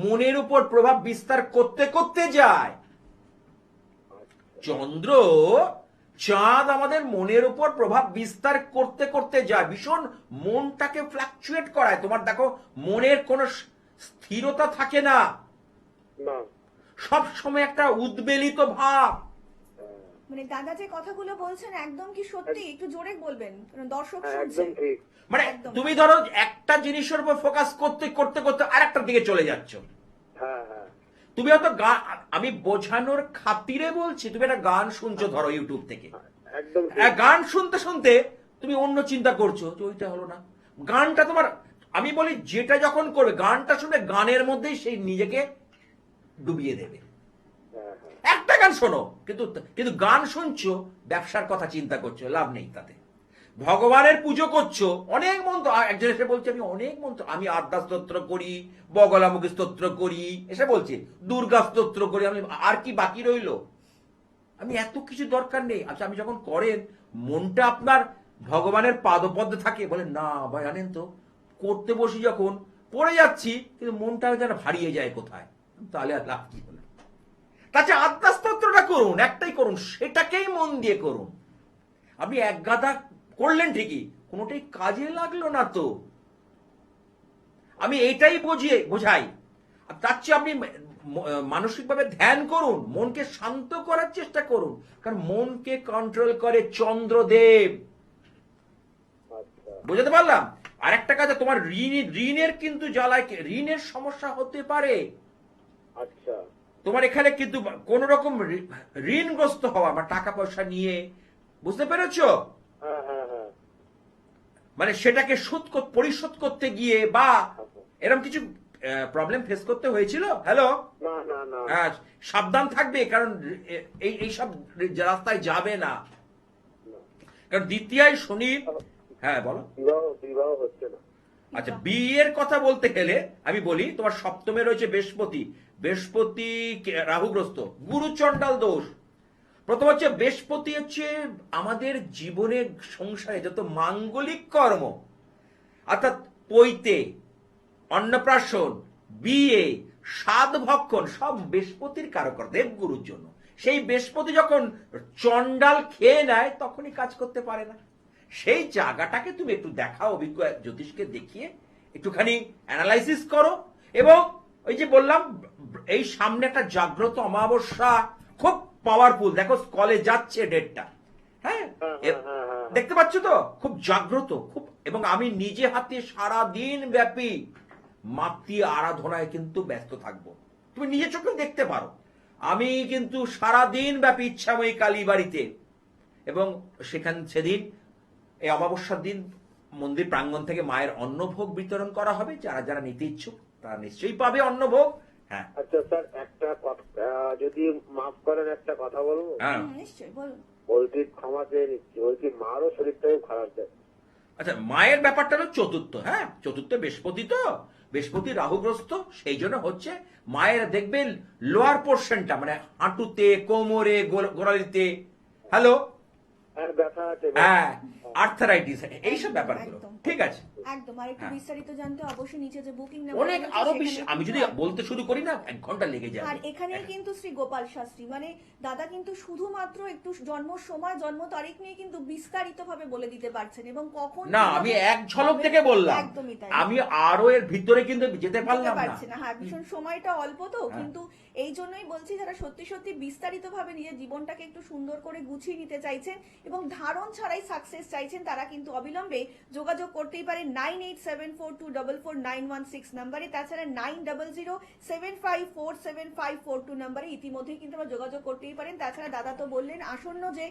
S2: মনের উপর প্রভাব বিস্তার করতে করতে যায়। চন্দ্র, চাঁদ আমাদের মনের উপর প্রভাব বিস্তার করতে করতে যায়, ভীষণ মনটাকে ফ্লাকচুয়েট করায়। তোমার দেখো মনের কোনো স্থিরতা থাকে না, সব সময় একটা উদ্বেলিত ভাব।
S1: মানে দাদা যে কথাগুলো বলছেন একদম কি সত্যি? একটু জোরে বলবেন, কারণ দর্শক
S5: একদম
S1: শুনছেন।
S5: ঠিক।
S2: মানে
S1: একদম।
S2: তুমি ধরো একটা জিনিসের উপর ফোকাস করতে করতে করতে আরেকটার দিকে চলে যাচ্ছ।
S5: হ্যাঁ হ্যাঁ।
S2: তুমি হয়তো আমি বোঝানোর খাতিরে বলছি, তুমি একটা গান শুনছো ধরো ইউটিউব থেকে,
S5: একদম ঠিক।
S2: গান শুনতে শুনতে তুমি অন্য চিন্তা করছো যে ওইটা হলো না, গানটা তোমার, আমি বলি যেটা যখন করবে গানটা শুনে গানের মধ্যেই সেই নিজেকে ডুবিয়ে দেবে।
S5: হ্যাঁ হ্যাঁ।
S2: একটা গান শোনো, কিন্তু গান শুনছো, ব্যবসার কথা চিন্তা করছো, লাভ নেই তাতে। ভগবানের পুজো করছো, অনেক মন্ত্র, একজন এসে বলছে আমি অনেক মন্ত্র, আমি আদ্যা স্তোত্র করি, বগলামুখী স্তোত্র করি, এসে বলছে দুর্গা স্তোত্র করি, আমি আর কি বাকি রইলো, আমি এত কিছু দরকার নেই। আচ্ছা আমি যখন করেন মনটা আপনার ভগবানের পাদপদ্মে থাকে, বলে না ভাই জানেন তো, করতে বসি যখন পড়ে যাচ্ছি কিন্তু মনটা যেন হারিয়ে যায় কোথায়, তাহলে আর লাভ কি হলো? তাছাড়া আত্মাস্তোত্রটা করুন, একটাই করুন, সেটাকেই মন দিয়ে করুন। আপনি এক গাদা করলেন ঠিকই, কোনোটাই কাজে লাগলো না তো। আমি এইটাই বোঝাই। আর তার চেয়ে আপনি মানসিকভাবে ধ্যান করুন, মনকে শান্ত করার চেষ্টা করুন, কারণ মনকে কন্ট্রোল করে চন্দ্রদেব।
S5: আচ্ছা
S2: বুঝতে পারলাম। আর একটা কাজ, তোমার ঋণের কিন্তু জ্বালায়, ঋণের সমস্যা হতে পারে
S5: আচ্ছা
S2: তোমার এখানে, কিন্তু কোন রকম ঋণগ্রস্ত হওয়া বা টাকা পয়সা নিয়ে, বুঝতে পেরেছো?
S5: হ্যাঁ হ্যাঁ হ্যাঁ
S2: মানে সেটাকে পরিশোধ করতে গিয়ে বা এরকম কিছু প্রবলেম ফেস করতে হয়েছিল। হ্যালো,
S5: না না না
S2: সাবধান থাকবে, কারণ এইসব রাস্তায় যাবে না, কারণ দ্বিতীয় শনি। হ্যাঁ বলো।
S5: বিবাহ বিবাহ হচ্ছে না।
S2: আচ্ছা, বিয়ের কথা বলতে গেলে আমি বলি, তোমার সপ্তমে রয়েছে বৃহস্পতি, বৃহস্পতি রাহুগ্রস্ত, গুরু চণ্ডাল দোষ। প্রথম হচ্ছে বৃহস্পতি হচ্ছে আমাদের জীবনে সংসারে যত মাঙ্গলিক কর্ম, অর্থাৎ পৈতে, অন্নপ্রাশন, বিয়ে, সাধ ভক্ষণ, সব বৃহস্পতির কারকর, দেবগুরুর জন্য। সেই বৃহস্পতি যখন চণ্ডাল খেয়ে নেয় তখনই কাজ করতে পারে না। সেই জায়গাটাকে তুমি একটু দেখাও, অভিজ্ঞ জ্যোতিষকে দেখিয়ে একটুখানি অ্যানালাইসিস করো। এবং ওই যে বললাম, এই সামনে একটা জাগ্রত অমাবস্যা, খুব পাওয়ারফুল। দেখো স্কলে যাচ্ছে ডেটটা, হ্যাঁ দেখতে পাচ্ছ তো, খুব জাগ্রত, খুব। এবং আমি নিজে হাতে সারা দিন ব্যাপী মাতৃ আরাধনায় কিন্তু ব্যস্ত থাকবো, তুমি নিজে চোখে দেখতে পারো। আমি কিন্তু সারা দিন ব্যাপী ইচ্ছাময়ী কালী বাড়িতে, এবং সেদিন এই অমাবস্যার দিন মন্দির প্রাঙ্গণ থেকে মায়ের অন্নভোগ বিতরণ করা হবে। যারা যারা নিতে ইচ্ছুক তারা নিশ্চয়ই পাবে অন্নভোগ। হ্যাঁ
S5: আচ্ছা স্যার, একটা কথা যদি মাফ করেন, একটা কথা বলবো?
S2: হ্যাঁ
S1: নিশ্চয়ই বলুন।
S5: বলছি ক্ষমা চেয়ে নিচ্ছি, বলছি মারও শরীরটাও খারাপ যায়।
S2: আচ্ছা, মায়ের ব্যাপারটা হলো চতুর্থ, হ্যাঁ চতুর্থ বৃহস্পতি, তো বৃহস্পতি রাহুগ্রস্ত, সেই জন্য হচ্ছে মায়ের দেখবেন লোয়ার পোর্শনটা, মানে হাঁটুতে, কোমরে, গোড়ালিতে, হ্যালো,
S5: হ্যাঁ ব্যথা আছে।
S2: হ্যাঁ আর্থারাইটিস, এইসব ব্যাপারগুলো।
S1: একদম।
S2: ঠিক আছে,
S1: একদম। আর একটু
S2: হ্যাঁ।
S1: বিস্তারিত জানতে অবশ্যই নিচে যে বুকিং
S2: অনেক আরো বেশি, আমি যদি বলতে শুরু করি না 1 ঘন্টা লেগে যাবে।
S1: আর এখানেই কিন্তু শ্রী গোপাল শাস্ত্রী, মানে দাদা কিন্তু শুধুমাত্র একটু জন্ম সময়, জন্ম তারিখ নিয়ে কিন্তু বিস্তারিত ভাবে বলে দিতে পারছেন, এবং কখন
S2: না,
S1: কিভাবে
S2: আমি এক ঝলক
S1: হবে,
S2: থেকে বললাম,
S1: একদমই তাই।
S2: আমি আরো এর ভিতরে কিন্তু যেতে পারলাম না।
S1: পারছি না, হ্যাঁ ভীষণ সময়টা অল্প তো,
S2: হ্যাঁ।
S1: কিন্তু এই জন্যই বলছি, যারা সত্যি সত্যি বিস্তারিত ভাবে নিজের জীবনটাকে একটু সুন্দর করে গুছিয়ে নিতে চাইছেন এবং ধারণ ছাড়াই সাকসেস চাইছেন, তারা কিন্তু অবিলম্বে যোগাযোগ করতেই পারেন 9874244916 নাম্বারে। তাছাড়া 9007547542 নাম্বারে ইতিমধ্যেই কিন্তু আমরা যোগাযোগ করতেই পারেন। তাছাড়া দাদা তো বললেন আসন্ন যে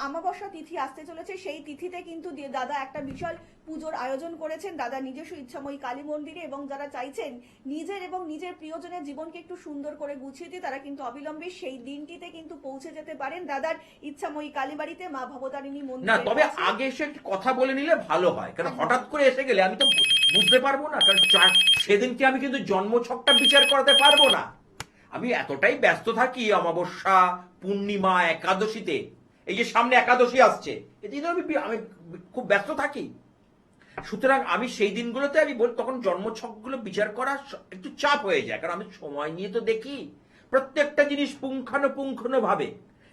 S1: অমাবস্যা তিথি আসতে চলেছে, সেই তিথিতে কিন্তু দাদা একটা বিশাল পুজোর আয়োজন করেছেন দাদা নিজস্ব ইচ্ছাময়ী কালী মন্দিরে, এবং যারা চাইছেন নিজের এবং নিজের প্রিয়জনের জীবনকে একটু সুন্দর করে গুছিয়ে দিয়ে, তারা কিন্তু অবিলম্বে সেই দিনটিতে কিন্তু পৌঁছে যেতে পারেন দাদার ইচ্ছাময়ী কালীবাড়িতে, মা ভবতারিণী
S2: না,
S1: মন্দিরে।
S2: তবে আগে এসে একটু কথা বলে নিলে ভালো হয়, কারণ হঠাৎ করে এসে গেলে আমি তো বুঝতে পারবো না, কারণ সেদিনকে আমি কিন্তু জন্মছকটা বিচার করাতে পারবো না। আমি এতটাই ব্যস্ত থাকি অমাবস্যা, পূর্ণিমা, একাদশীতে, এই যে সামনে একাদশী আসছে, এদিন আমি খুব ব্যস্ত থাকি। সুতরাং আমি সেই দিনগুলোতে আমি তখন জন্মছকগুলো বিচার করা একটু চাপ হয়ে যায়, কারণ আমি সময় নিয়ে তো দেখি প্রত্যেকটা জিনিস পুঙ্খানুপুঙ্খানু ভাবে,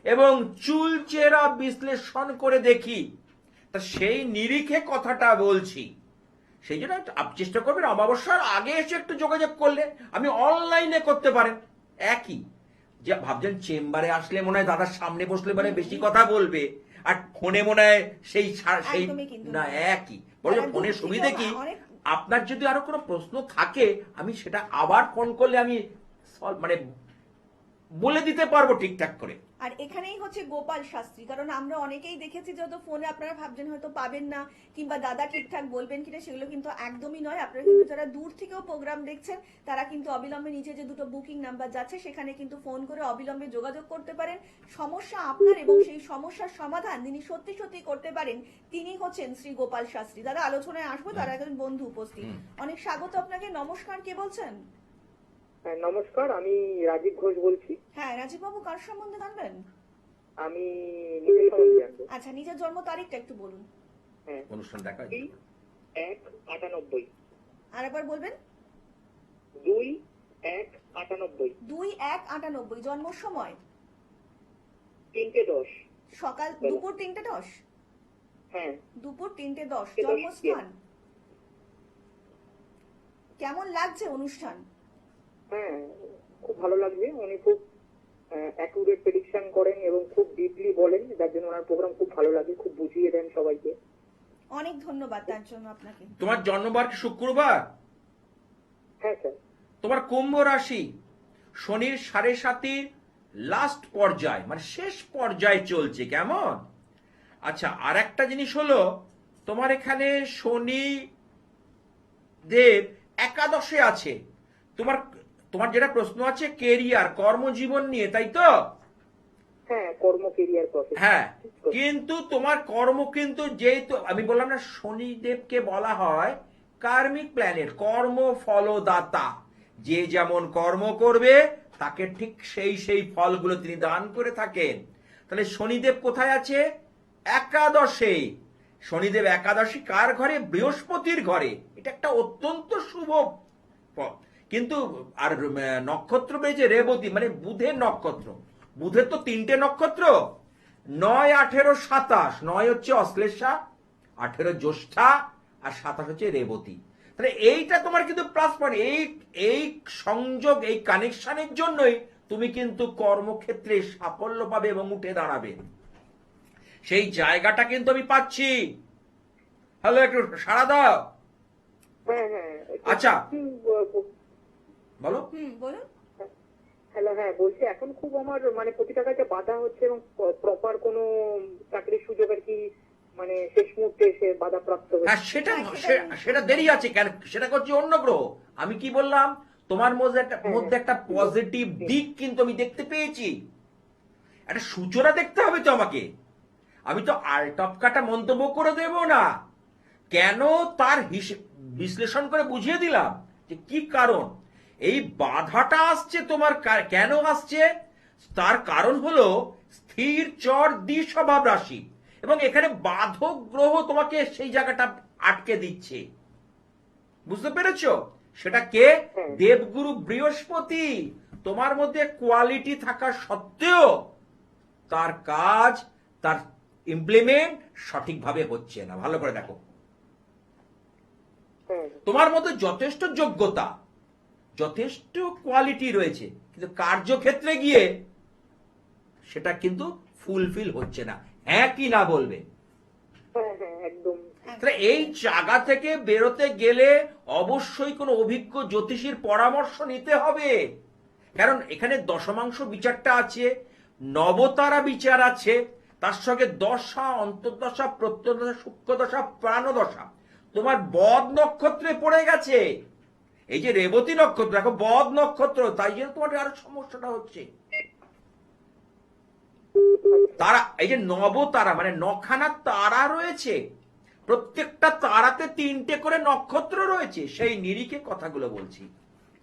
S2: এবং চুলচেরা বিশ্লেষণ করে দেখি। তা সেই নিরিখে কথাটা বলছি। সেই জন্য চেষ্টা করবেন অমাবস্যার আগে এসে একটু যোগাযোগ করলে, আমি অনলাইনে করতে পারেন। একই যে ভাবছেন চেম্বারে আসলে মনে হয় দাদার সামনে বসলে মানে বেশি কথা বলবে, আর ফোনে মনে হয় সেই
S1: একদমই কিন্তু
S2: না, একই। বলে ফোনের সুবিধে কি, আপনার যদি আরো কোনো প্রশ্ন থাকে আমি সেটা আবার ফোন করলে আমি মানে বলে দিতে পারবো ঠিকঠাক করে।
S1: আর এখানেই হচ্ছে গোপাল শাস্ত্রী, কারণ আমরা অনেকেই দেখেছি যত ফোনে আপনারা ভাবছেন হয়তো পাবেন না, কিংবা দাদা ঠিকঠাক বলবেন কিনা, সেগুলো কিন্তু একদমই নয়। আপনারা কিন্তু যারা দূর থেকেও প্রোগ্রাম দেখছেন, তারা কিন্তু অবিলম্বে নিচে যে দুটো বুকিং নাম্বার যাচ্ছে সেখানে কিন্তু ফোন করে অবিলম্বে যোগাযোগ করতে পারেন। সমস্যা আপনার এবং সেই সমস্যার সমাধান যিনি সত্যি সত্যি করতে পারেন, তিনি হচ্ছেন শ্রী গোপাল শাস্ত্রী। দাদা আলোচনায় আসবো, তার একজন বন্ধু উপস্থিত। অনেক স্বাগত আপনাকে। নমস্কার, কে বলছেন?
S3: হ্যাঁ নমস্কার, আমি রাজীব ঘোষ বলছি।
S1: হ্যাঁ রাজীব বাবু, কার সম্বন্ধে জানবেন?
S3: আমি নিজের সম্বন্ধে জানবো।
S1: আচ্ছা, নিজের জন্ম তারিখটা একটু বলুন।
S3: হ্যাঁ
S2: অনুষ্ঠান দেখা
S3: 1/98।
S1: আর একবার বলবেন।
S4: 2/1/98
S1: 2/1/98 জন্ম সময়
S4: 3:10
S1: সকাল
S4: বেলা।
S1: দুপুর 3:10
S4: হ্যাঁ
S1: দুপুর 3:10
S4: 3:10
S1: জন্মস্থান কেমন লাগছে অনুষ্ঠান?
S4: হ্যাঁ খুব ভালো লাগবে। উনি খুব অ্যাকুরেট প্রেডিকশন করেন এবং খুব ডিপলি বলেন, যার জন্য ওনার প্রোগ্রাম খুব ভালো লাগে, খুব বুঝিয়ে দেন সবাইকে।
S1: অনেক ধন্যবাদ তার জন্য আপনাকে।
S2: তোমার জন্মবার কি শুক্রবার?
S4: হ্যাঁ স্যার।
S2: তোমার কুম্ভ রাশি, শনির 7.5 লাস্ট পর্যায় মানে শেষ পর্যায়ে চলছে, কেমন? আচ্ছা, আর একটা জিনিস হলো, তোমার এখানে শনি দেব একাদশে আছে। তোমার তোমার যেটা প্রশ্ন আছে কেরিয়ার, কর্মজীবন নিয়ে, তাই তো?
S4: হ্যাঁ কর্ম কেরিয়ার প্রসেস।
S2: হ্যাঁ, কিন্তু তোমার কর্ম কিন্তু যেহেতু আমি বললাম না, শনিদেবকে বলা হয় কার্মিক প্ল্যানেট, কর্ম ফলদাতা। যে যেমন কর্ম করবে তাকে ঠিক সেই ফলগুলো তিনি দান করে থাকেন। তাহলে শনিদেব কোথায় আছে? একাদশে। শনিদেব একাদশী কার ঘরে? বৃহস্পতির ঘরে। এটা একটা অত্যন্ত শুভ ফল। কিন্তু আর নক্ষত্র পেয়েছে রেবতী, মানে বুধের নক্ষত্র। বুধের তো 3টে নক্ষত্র, 9, 18, 27। 9 হচ্ছে অশ্লেষা, 18 জ্যৈষ্ঠা, আর 27 হচ্ছে রেবতী। তাহলে এইটা তোমার কিন্তু প্লাস পয়েন্ট। এই সংযোগ, এই কানেকশনের জন্যই তুমি কিন্তু কর্মক্ষেত্রে সাফল্য পাবে এবং উঠে দাঁড়াবে। সেই জায়গাটা কিন্তু আমি পাচ্ছি। হ্যালো, একটু সাড়া দাও।
S4: হ্যাঁ হ্যাঁ
S2: আচ্ছা, বলো।
S1: বলুন।
S4: হ্যালো, হ্যাঁ বলছি, এখন খুব আমার মানে প্রতিটা কাজে বাধা হচ্ছে এবং প্রপার কোনো চাকরির সুযোগ আর কি মানে শেষ মুহূর্তে এসে বাধা প্রাপ্ত
S2: হ্যাঁ,
S4: হচ্ছে।
S2: সেটা দেরি আছে কেন? সেটা করছি অন্য গ্রহ। আমি কি বললাম, তোমার মধ্যে একটা পজিটিভ দিক কিন্তু আমি দেখতে পেয়েছি। একটা সূচনা দেখতে হবে তো আমাকে। আমি তো আলটপকাটা মন্তব্য করে দেব না, কেন তার বিশ্লেষণ করে বুঝিয়ে দিলাম যে কি কারণ এই বাধাটা আসছে তোমার। কেন আসছে তার কারণ হলো স্থির চর দ্বিস্বভাব রাশি, এবং এখানে বাধক গ্রহ তোমাকে সেই জায়গাটা আটকে দিচ্ছে। বুঝতে পেরেছো? সেটা কে? দেবগুরু বৃহস্পতি। তোমার মধ্যে কোয়ালিটি থাকা সত্ত্বেও তার কাজ, তার ইমপ্লিমেন্ট সঠিকভাবে হচ্ছে না। ভালো করে দেখো, তোমার মধ্যে যথেষ্ট যোগ্যতা, যথেষ্ট কোয়ালিটি রয়েছে, কিন্তু কার্যক্ষেত্রে গিয়ে সেটা কিন্তু ফুলফিল হচ্ছে না। হ্যাঁ কি না বলবে?
S4: হ্যাঁ হ্যাঁ একদম।
S2: তাহলে এই জায়গা থেকে বেরোতে গেলে অবশ্যই কোনো অভিজ্ঞ জ্যোতিষীর পরামর্শ নিতে হবে। কারণ এখানে দশমাংশ বিচারটা আছে, নবতারা বিচার আছে, তার সঙ্গে দশা, অন্তর্দশা, প্রত্যদশা, সূক্ষ্মদশা, প্রাণদশা তোমার বদ নক্ষত্রে পড়ে গেছে। এই যে রেবতী নক্ষত্র, দেখো বদ নক্ষত্র, তাই জন্য তোমার আরো সমস্যাটা হচ্ছে। তারা, এই যে নবতারা মানে নখানা তারা রয়েছে, প্রত্যেকটা তারাতে 3টে করে নক্ষত্র রয়েছে, সেই নিরিখে কথাগুলো বলছি।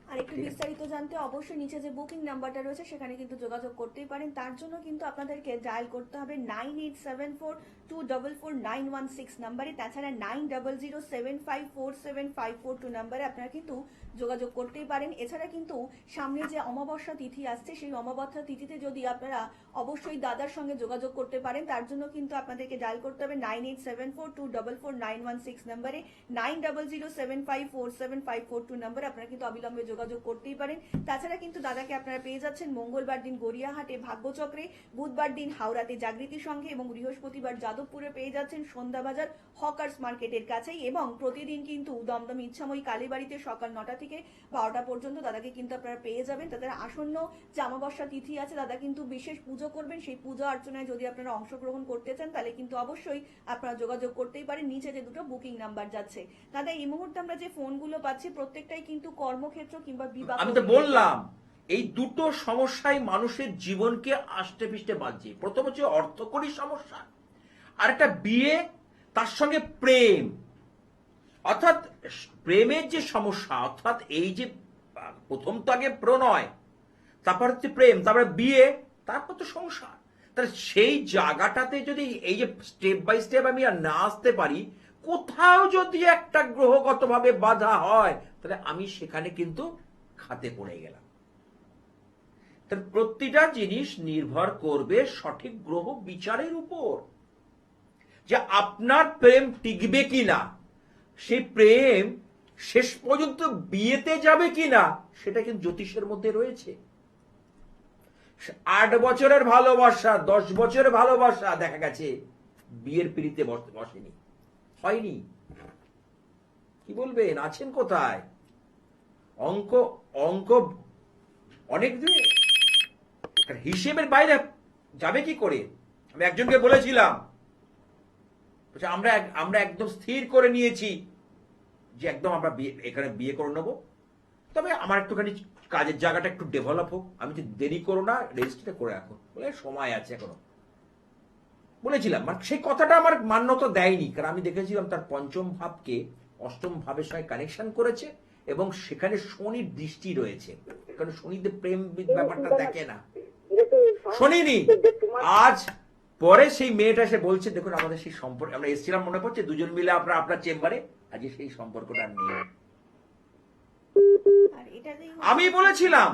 S1: আর একটু বিস্তারিত জানতে অবশ্যই নিচে যে বুকিং নাম্বারটা রয়েছে সেখানে কিন্তু যোগাযোগ করতেই পারেন। তার জন্য কিন্তু আপনাদেরকে ডায়াল করতে হবে 9874244916 নাম্বারে। তাছাড়া 9007547542 নাম্বারে আপনারা কিন্তু যোগাযোগ করতেই পারেন। এছাড়া কিন্তু সামনে যে অমাবস্যা তিথি আসছে, সেই অমাবস্যা তিথিতে যদি আপনারা অবশ্যই দাদার সঙ্গে যোগাযোগ করতে পারেন, তার জন্য কিন্তু আপনাদেরকে ডায়াল করতে হবে 9874244916 নাম্বারে। 9007547542 নাম্বারে আপনারা কিন্তু অবিলম্বে যোগাযোগ করতেই পারেন। তাছাড়া কিন্তু দাদাকে আপনারা পেয়ে যাচ্ছেন মঙ্গলবার দিন গড়িয়াহাটে ভাগ্যচক্রে, বুধবার দিন হাওড়াতে জাগৃতি সংঘে, এবং বৃহস্পতিবার যাদবপুরে পেয়ে যাচ্ছেন সন্ধ্যাবাজার হকার্স মার্কেটের কাছেই। এবং প্রতিদিন কিন্তু দমদম ইচ্ছাময়ী কালীবাড়িতে সকাল 9টা থেকে 12টা পর্যন্ত দাদাকে কিন্তু আপনারা পেয়ে যাবেন। তাদের আসন্ন যে অমাবস্যা তিথি আছে, দাদা কিন্তু বিশেষ পুজো করবেন। সেই পূজা অর্চনায় যদি আপনারা অংশগ্রহণ করতে চান তাহলে কিন্তু অবশ্যই আপনারা যোগাযোগ করতেই পারেন। নিচে যে দুটো বুকিং নাম্বার যাচ্ছে দাদা, এই মুহূর্তে আমরা যে ফোনগুলো পাচ্ছি প্রত্যেকটাই কিন্তু কর্মক্ষেত্র কিংবা বিবাহ।
S2: আমি তো বললাম এই দুটো সমস্যাই মানুষের জীবনকে আষ্টে পিষ্টে বাজছে। প্রথম হচ্ছে অর্থকরী সমস্যা, আর একটা বিয়ে, তার সঙ্গে প্রেম, অর্থাৎ প্রেমের যে সমস্যা, অর্থাৎ এই যে প্রথম তো আগে প্রণয়, তারপর হচ্ছে প্রেম, তারপরে বিয়ে, তারপর তো সংসার। তাহলে সেই জায়গাটাতে যদি এই যে স্টেপ বাই স্টেপ আমি আর না আসতে পারি, কোথাও যদি একটা গ্রহগতভাবে বাধা হয়, তাহলে আমি সেখানে কিন্তু খাতে পড়ে গেলাম। তার প্রতিটা জিনিস নির্ভর করবে সঠিক গ্রহ বিচারের উপর, যে আপনার প্রেম টিকবে কিনা, সেই প্রেম শেষ পর্যন্ত বিয়েতে যাবে কিনা, সেটা কিন্তু জ্যোতিষের মধ্যে রয়েছে। 8 বছরের ভালোবাসা, 10 বছরের ভালোবাসা দেখা গেছে বিয়ের পিড়িতে বসেনি, হয়নি। কি বলবেন, আছেন কোথায়? অঙ্ক অঙ্ক অনেক দিন হিসেবের বাইরে যাবে কি করে? আমি একজনকে বলেছিলাম, আমরা একদম স্থির করে নিয়েছি যে একদম আমরা এখানে বিয়ে করে নেবো, তবে আমার একটুখানি কাজের জায়গাটা একটু ডেভেলপ হোক, আমি তো দেরি করো না, রেজিস্ট্রিটা করে রাখো, বলে সময় আছে এখনো। বলেছিলাম, মানে সেই কথাটা আমার মান্যতা দেয়নি, কারণ আমি দেখেছিলাম তার পঞ্চম ভাবকে অষ্টম ভাবের সঙ্গে কানেকশন করেছে এবং সেখানে শনির দৃষ্টি রয়েছে, কারণ শনিতে প্রেম ব্যাপারটা দেখে না, শনিনি। আজ পরে সেই মেয়েটা এসে বলছে, দেখুন আমাদের সেই সম্পর্ক, আমরা এসেছিলাম মনে পড়ছে দুজন মিলে আপনার চেম্বারে, আজ সেই সম্পর্কটা নেই। আমি বলেছিলাম,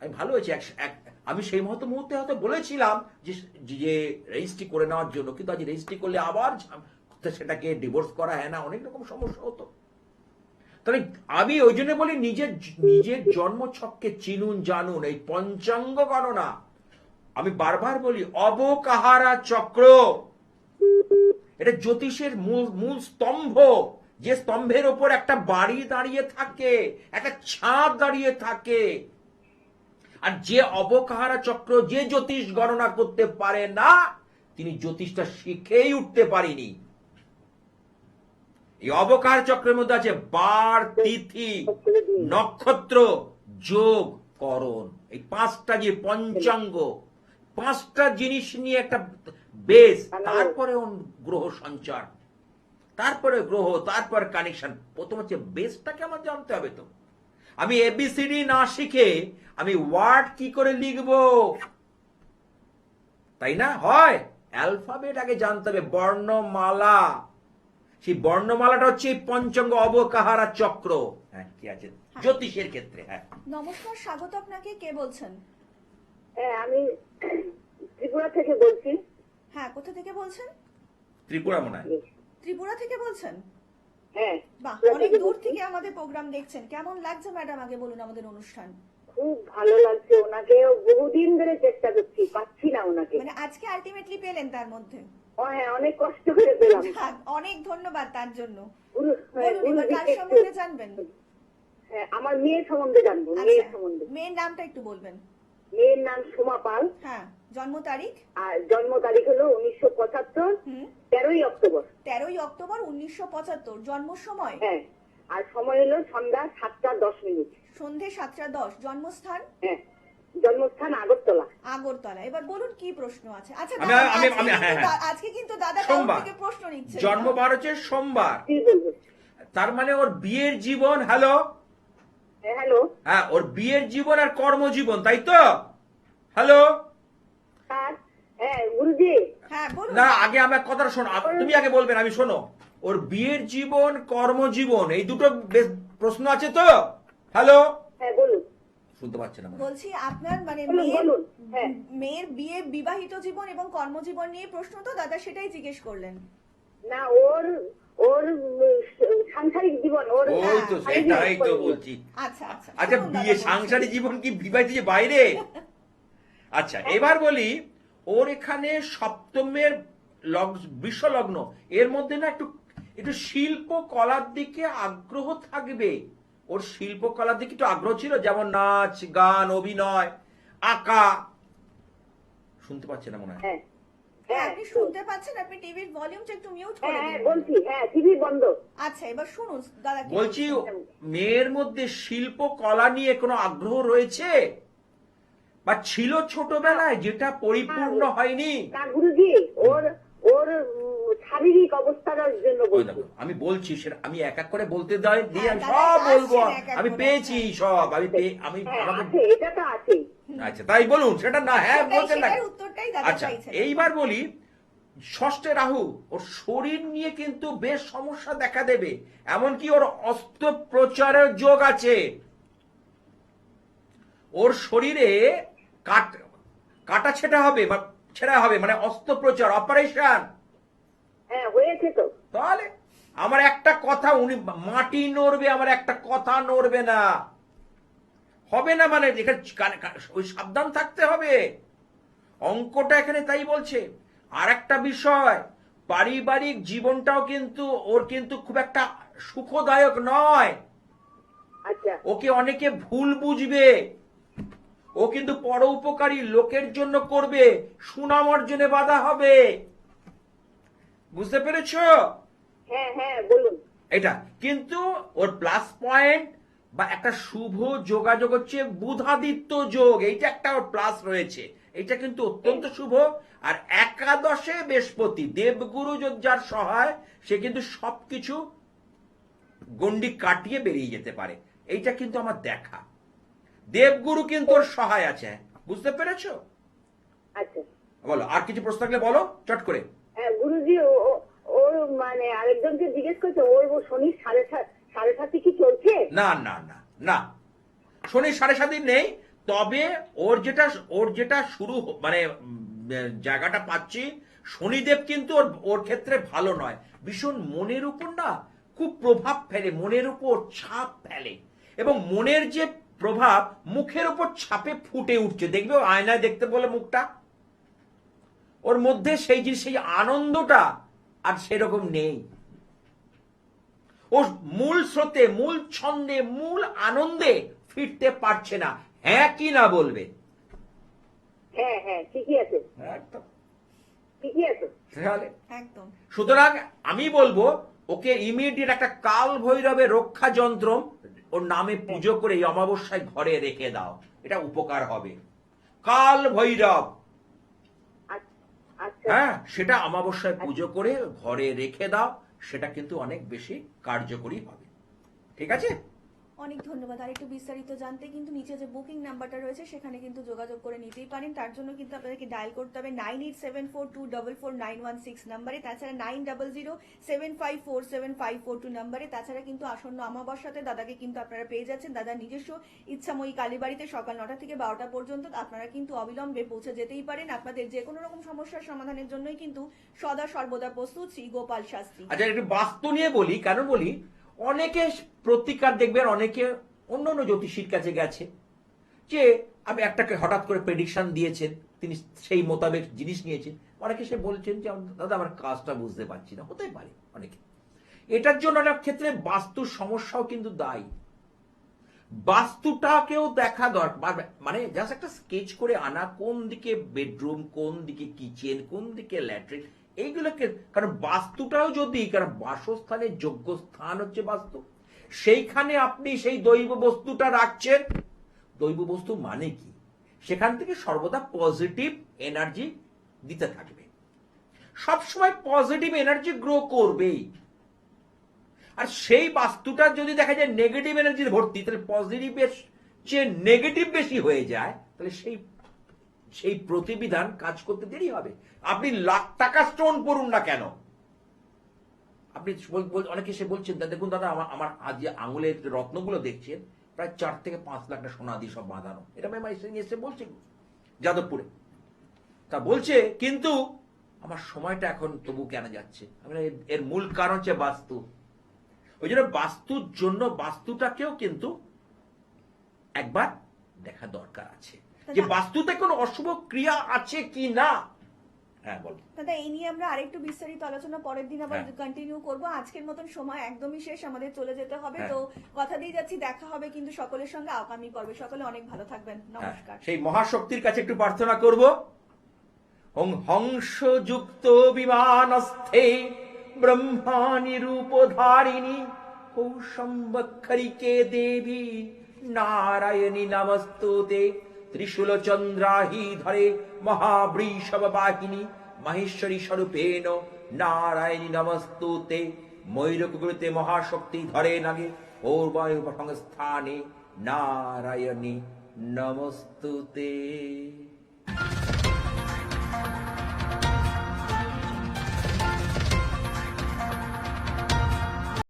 S2: আমি ভালো হয়েছে, আমি সেই মুহূর্তে হয়তো বলেছিলাম যে রেজিস্ট্রি করে নেওয়ার জন্য, কিন্তু আজ রেজিস্ট্রি করলে আবার সেটাকে ডিভোর্স করা হয় না, অনেক রকম সমস্যা হতো। তাহলে আমি ওই জন্য বলি, নিজের জন্ম ছককে চিনুন, জানুন। এই পঞ্চাঙ্গ গণনা আমি বারবার বলি, অবকাহারা চক্র, এটা জ্যোতিষের মূল স্তম্ভ, যে স্তম্ভের ওপর একটা বাড়ি দাঁড়িয়ে থাকে, একটা ছাদ দাঁড়িয়ে থাকে। আর যে অবকাহারা চক্র, যে জ্যোতিষ গণনা করতে পারে না, তিনি জ্যোতিষটা শিখেই উঠতে পারেনি। এই অবকার চক্রের মধ্যে আছে বার, তিথি, নক্ষত্র, যোগ, করণ, এই 5টা যে পঞ্চাঙ্গ, 5টা জিনিস নিয়ে একটা বেস, তারপরে গ্রহ সঞ্চার, তারপরে গ্রহ, তারপর কানেকশন। প্রথম হচ্ছে বেসটাকে আমার জানতে হবে। তো আমি এবিসিডি না শিখে আমি ওয়ার্ড কি করে লিখবো, তাই না? হয় অ্যালফাবেট আগে জানতে হবে, বর্ণমালা। সেই বর্ণমালাটা হচ্ছে পঞ্চাঙ্গ অবকাহারা চক্র। হ্যাঁ, কি আছে জ্যোতিষের ক্ষেত্রে? হ্যাঁ,
S1: নমস্কার, স্বাগত আপনাকে। কে বলছেন?
S4: হ্যাঁ, আমি ত্রিপুরা থেকে বলছি।
S1: হ্যাঁ, কোথা থেকে বলছেন?
S2: ত্রিপুরা মনে হয়।
S1: ত্রিপুরা থেকে বলছেন?
S4: হ্যাঁ,
S1: বাহ, অনেক দূর থেকে আমাদের প্রোগ্রাম দেখছেন। কেমন লাগছে ম্যাডাম, আগে বলুন আমাদের অনুষ্ঠান?
S4: খুব ভালো লাগছে। ওনাকে বহুদিন ধরে চেষ্টা করছি, পাচ্ছি না ওনাকে।
S1: মানে আজকে আলটিমেটলি পেলেন তার মধ্যে?
S4: হ্যাঁ, অনেক কষ্ট করে পেলাম।
S1: অনেক ধন্যবাদ তার জন্য।
S4: হ্যাঁ,
S1: বলুন এবার কার সম্বন্ধে জানবেন?
S4: হ্যাঁ, আমার মেয়ের সম্বন্ধে জানবো। মেয়ের সম্বন্ধে।
S1: মেয়ের নামটা একটু বলবেন।
S4: মেয়ের নাম সোমা পাল।
S1: হ্যাঁ, জন্ম তারিখ?
S4: আর জন্ম তারিখ হলো 1975, 13ই অক্টোবর।
S1: 13ই অক্টোবর 1975। জন্ম সময়?
S4: হ্যাঁ, আর সময় হলো সন্ধ্যা 7:10।
S1: সন্ধে 7:10। জন্মস্থান?
S4: হ্যাঁ, জন্মস্থান আগরতলা।
S1: আগরতলা। এবার বলুন কি প্রশ্ন আছে? আচ্ছা, আজকে কিন্তু দাদা থেকে প্রশ্ন নিচ্ছে।
S2: জন্মবার হচ্ছে সোমবার,
S4: কি বলবো?
S2: তার মানে ওর বিয়ের জীবন, হ্যালো
S4: হ্যালো,
S2: হ্যাঁ, ওর বিয়ের জীবন আর কর্মজীবন, তাই তো? হ্যালো,
S4: হ্যাঁ গুরুজি।
S1: হ্যাঁ বলুন।
S2: না, আগে আমার কথা শোনো, তুমি আগে বলবেন, আমি শোনো। ওর বিয়ের জীবন, কর্মজীবন, এই দুটো প্রশ্ন আছে তো? হ্যালো,
S4: হ্যাঁ বলুন।
S2: শুনতে পাচ্ছেন না?
S1: বলছি আপনার মানে মেয়ের বিয়ে, বিবাহিত জীবন এবং কর্মজীবন নিয়ে প্রশ্ন তো দাদা, সেটাই জিজ্ঞেস করলেন।
S4: না, ওর সাংসারিক জীবন, ওর
S2: ওই তো সেটাই তো বলছি।
S1: আচ্ছা আচ্ছা
S2: আচ্ছা, বিয়ে সাংসারিক জীবন কি বিবাহিত যে বাইরে? আচ্ছা, এবার বলি, ওর এখানে সপ্তমের বৃষ লগ্ন, এর মধ্যে না একটু শিল্প কলার দিকে আগ্রহ থাকবে। ওর শিল্প কলার দিকে একটু আগ্রহ ছিল, যেমন নাচ, গান, অভিনয়, আঁকা। শুনতে পাচ্ছে না মনে হয়?
S1: হ্যাঁ, আপনি শুনতে পাচ্ছেন? আপনি টিভির ভলিউমটা একটু মিউট করে দিন।
S4: বলছি, হ্যাঁ টিভি বন্ধ।
S1: আচ্ছা, এবার শুনুন দাদা।
S2: বলছি, মেয়ের মধ্যে শিল্প কলা নিয়ে কোনো আগ্রহ রয়েছে বা ছিল ছোটবেলায়, যেটা পরিপূর্ণ হয়নি?
S4: না গুরুজি, ওর শারীরিক অবস্থার জন্য বলছি।
S2: আমি বলছি সেটা, আমি এক এক করে বলতে দিই, আমি সব বলবো, আমি পেয়েছি সব, আমি
S4: এটা তো আছে।
S2: আচ্ছা, তাই বলুন সেটা না? হ্যাঁ বলছেন না?
S1: উত্তরটাই দাদা
S2: আচ্ছা,
S1: চাইছেন।
S2: এইবার বলি, ষষ্ঠে রাহু, ওর শরীর নিয়ে কিন্তু বেশ সমস্যা দেখা দেবে, এমনকি ওর অস্ত্রোপচারের যোগ আছে। ওর শরীরে কাটা ছেঁটা হবে বা ছেঁড়া হবে, মানে অস্ত্রোপচার, অপারেশন।
S4: হ্যাঁ হয়েছে তো।
S2: তাহলে আমার একটা কথা, উনি মাটি নড়বে, আমার একটা কথা নড়বে না, হবে না, মানে ওই সাবধান থাকতে হবে। অঙ্কটা এখানে তাই বলছে। আর একটা বিষয়, পারিবারিক জীবনটাও কিন্তু ওর কিন্তু খুব একটা সুখদায়ক নয়।
S4: আচ্ছা
S2: ওকে অনেকে ভুল বুঝবে, ও কিন্তু পরোপকারী লোকের জন্য করবে, সুনাম অর্জনে বাধা হবে। বুঝতে পেরেছো?
S4: হ্যাঁ হ্যাঁ বলুন।
S2: এটা কিন্তু ওর প্লাস পয়েন্ট বা একটা শুভ যোগাযোগ হচ্ছে বুধাদিত্য যোগ, এইটা একটা ওর প্লাস রয়েছে, এটা কিন্তু অত্যন্ত শুভ। আর একাদশে বৃহস্পতি দেবগুরু যার সহায়, সে কিন্তু সবকিছু গন্ডি কাটিয়ে বেরিয়ে যেতে পারে, এইটা কিন্তু আমার দেখা। দেবগুরু কিন্তু ওর সহায় আছে, বুঝতে পেরেছো?
S4: আচ্ছা
S2: বলো, আর কিছু প্রশ্ন থাকলে বলো চট করে।
S4: হ্যাঁ গুরুজি, ওর মানে আরেকজনকে জিজ্ঞেস করছে, ওর শনি সাড়ে সাথে কি চলছে?
S2: না না না না, শনি 7.5 নেই, তবে ওর যেটা শুরু মানে জায়গাটা পাচ্ছি, শনিদেব কিন্তু ওর ক্ষেত্রে ভালো নয়, ভীষণ মনের উপর না খুব প্রভাব ফেলে, মনের উপর ছাপ ফেলে, এবং মনের যে প্রভাব মুখের উপর ছাপে ফুটে উঠছে, দেখবে ও আয়নায় দেখতে বলে মুখটা, ওর মধ্যে সেই আনন্দটা আর সেরকম নেই। ও মূল স্রোতে, মূল ছন্দে, মূল আনন্দে ফিরতে পারছে না। হ্যাঁ কি না বলবে?
S4: হ্যাঁ হ্যাঁ ঠিকই আছে,
S2: একদম
S4: ঠিকই আছে।
S2: তাহলে
S1: একদম।
S2: সুতরাং আমি বলবো ওকে ইমিডিয়েট একটা কাল ভৈরবের রক্ষা যন্ত্র ওর নামে পুজো করে এই অমাবস্যায় ঘরে রেখে দাও, এটা উপকার হবে। কাল ভৈরব,
S4: আচ্ছা
S2: হ্যাঁ, সেটা অমাবস্যায় পুজো করে ঘরে রেখে দাও, সেটা কিন্তু অনেক বেশি কার্যকরী হবে। ঠিক আছে?
S1: অনেক ধন্যবাদ। আর একটু বিস্তারিত জানতে কিন্তু নিচে যে বুকিং নাম্বারটা রয়েছে সেখানে কিন্তু যোগাযোগ করে নিতেই পারেন। তার জন্য কিন্তু আপনাদেরকে ডায়াল করতে হবে 9874244916 নাম্বারে, তাছাড়া 9007547542 নাম্বারে। তাছাড়া কিন্তু আসন্ন অমাবস্যাতে দাদাকে কিন্তু আপনারা পেয়ে যাচ্ছেন দাদার নিজস্ব ইচ্ছাময়ী কালীবাড়িতে সকাল 9টা থেকে 12টা পর্যন্ত। আপনারা কিন্তু অবিলম্বে পৌঁছে যেতেই পারেন। আপনাদের যে কোনো রকম সমস্যার সমাধানের জন্যই কিন্তু সদা সর্বদা প্রস্তুত শ্রী গোপাল শাস্ত্রী।
S2: আচ্ছা, একটু বাস্তু নিয়ে বলি, কেন বলি, অনেকে প্রতিকার দেখবেন, অনেকে অন্য অন্য জ্যোতিষীর কাছে গেছে, যে আমি একটাকে হঠাৎ করে প্রেডিকশন দিয়েছেন, তিনি সেই মোতাবেক জিনিস নিয়েছেন, অনেকে সে বলছেন যে দাদা আমার কাজটা বুঝতে পারছি না, হতে পারে অনেকে। এটার জন্য অনেক ক্ষেত্রে বাস্তুর সমস্যাও কিন্তু দায়ী। বাস্তুটাকেও দেখা দরকার, মানে জাস্ট একটা স্কেচ করে আনা, কোন দিকে বেডরুম, কোন দিকে কিচেন, কোন দিকে ল্যাট্রিন, এইগুলোকে, কারণ বাস্তুটাও যদি, কারণ বাসস্থানের যোগ্য স্থান হচ্ছে বাস্তু, সেইখানে আপনি সেই দৈব বস্তুটা রাখছেন। দৈব বস্তু মানে কি? সেখান থেকে সর্বদা পজিটিভ এনার্জি দিতে থাকবে, সবসময় পজিটিভ এনার্জি গ্রো করবেই। আর সেই বাস্তুটা যদি দেখা যায় নেগেটিভ এনার্জির ভর্তি, তাহলে পজিটিভের চেয়ে নেগেটিভ বেশি হয়ে যায়, তাহলে সেই প্রতিবিধান কাজ করতে দেরি হবে। আপনি লাখ টাকা স্টোন পড়ুন না কেন, আপনি অনেকে এসে বলছেন দেখুন দাদা আমার আজ আঙুলের রত্নগুলো দেখছেন, প্রায় 4 থেকে 5 লাখ টাকা সোনা দিয়ে সব বাঁধানো, এটা আমি এসে বলছি যাদবপুরে, তা বলছে কিন্তু আমার সময়টা এখন তবু কেন যাচ্ছে। এর মূল কারণ হচ্ছে বাস্তু। ওই জন্য বাস্তুর জন্য বাস্তুটাকেও কিন্তু একবার দেখা দরকার আছে, যে বাস্তুতে কোনো অশুভ ক্রিয়া আছে কি না। হ্যাঁ বল
S1: দাদা, এই নিয়ে আমরা আরেকটু বিস্তারিত আলোচনা পরের দিন আবার
S2: হ্যাঁ।
S1: কন্টিনিউ করব। আজকের মতন সময় একদমই শেষ, আমাদের চলে যেতে হবে।
S2: হ্যাঁ।
S1: তো কথা দিয়ে যাচ্ছি, দেখা হবে কিন্তু সকলের সঙ্গে আগামী পর্বে। সকলে অনেক ভালো থাকবেন, নমস্কার।
S2: সেই মহাশক্তির কাছে একটু প্রার্থনা করব। হংসযুক্ত বিমানস্থে ব্রহ্মাণি রূপধারিণী কৌশম্বক্ষরিকে দেবী নারায়ণী নমস্তুতে। ত্রিশূল চন্দ্রাহি ধরে মহাবৃষভ বাহিনী মাহেশ্বরী স্বরূপেণ নারায়ণী নমস্তুতে। ময়ূরকুগুলিতে মহাশক্তি ধরে নাগে পূর্বায়ু সংস্থানে নারায়ণী নমস্তুতে।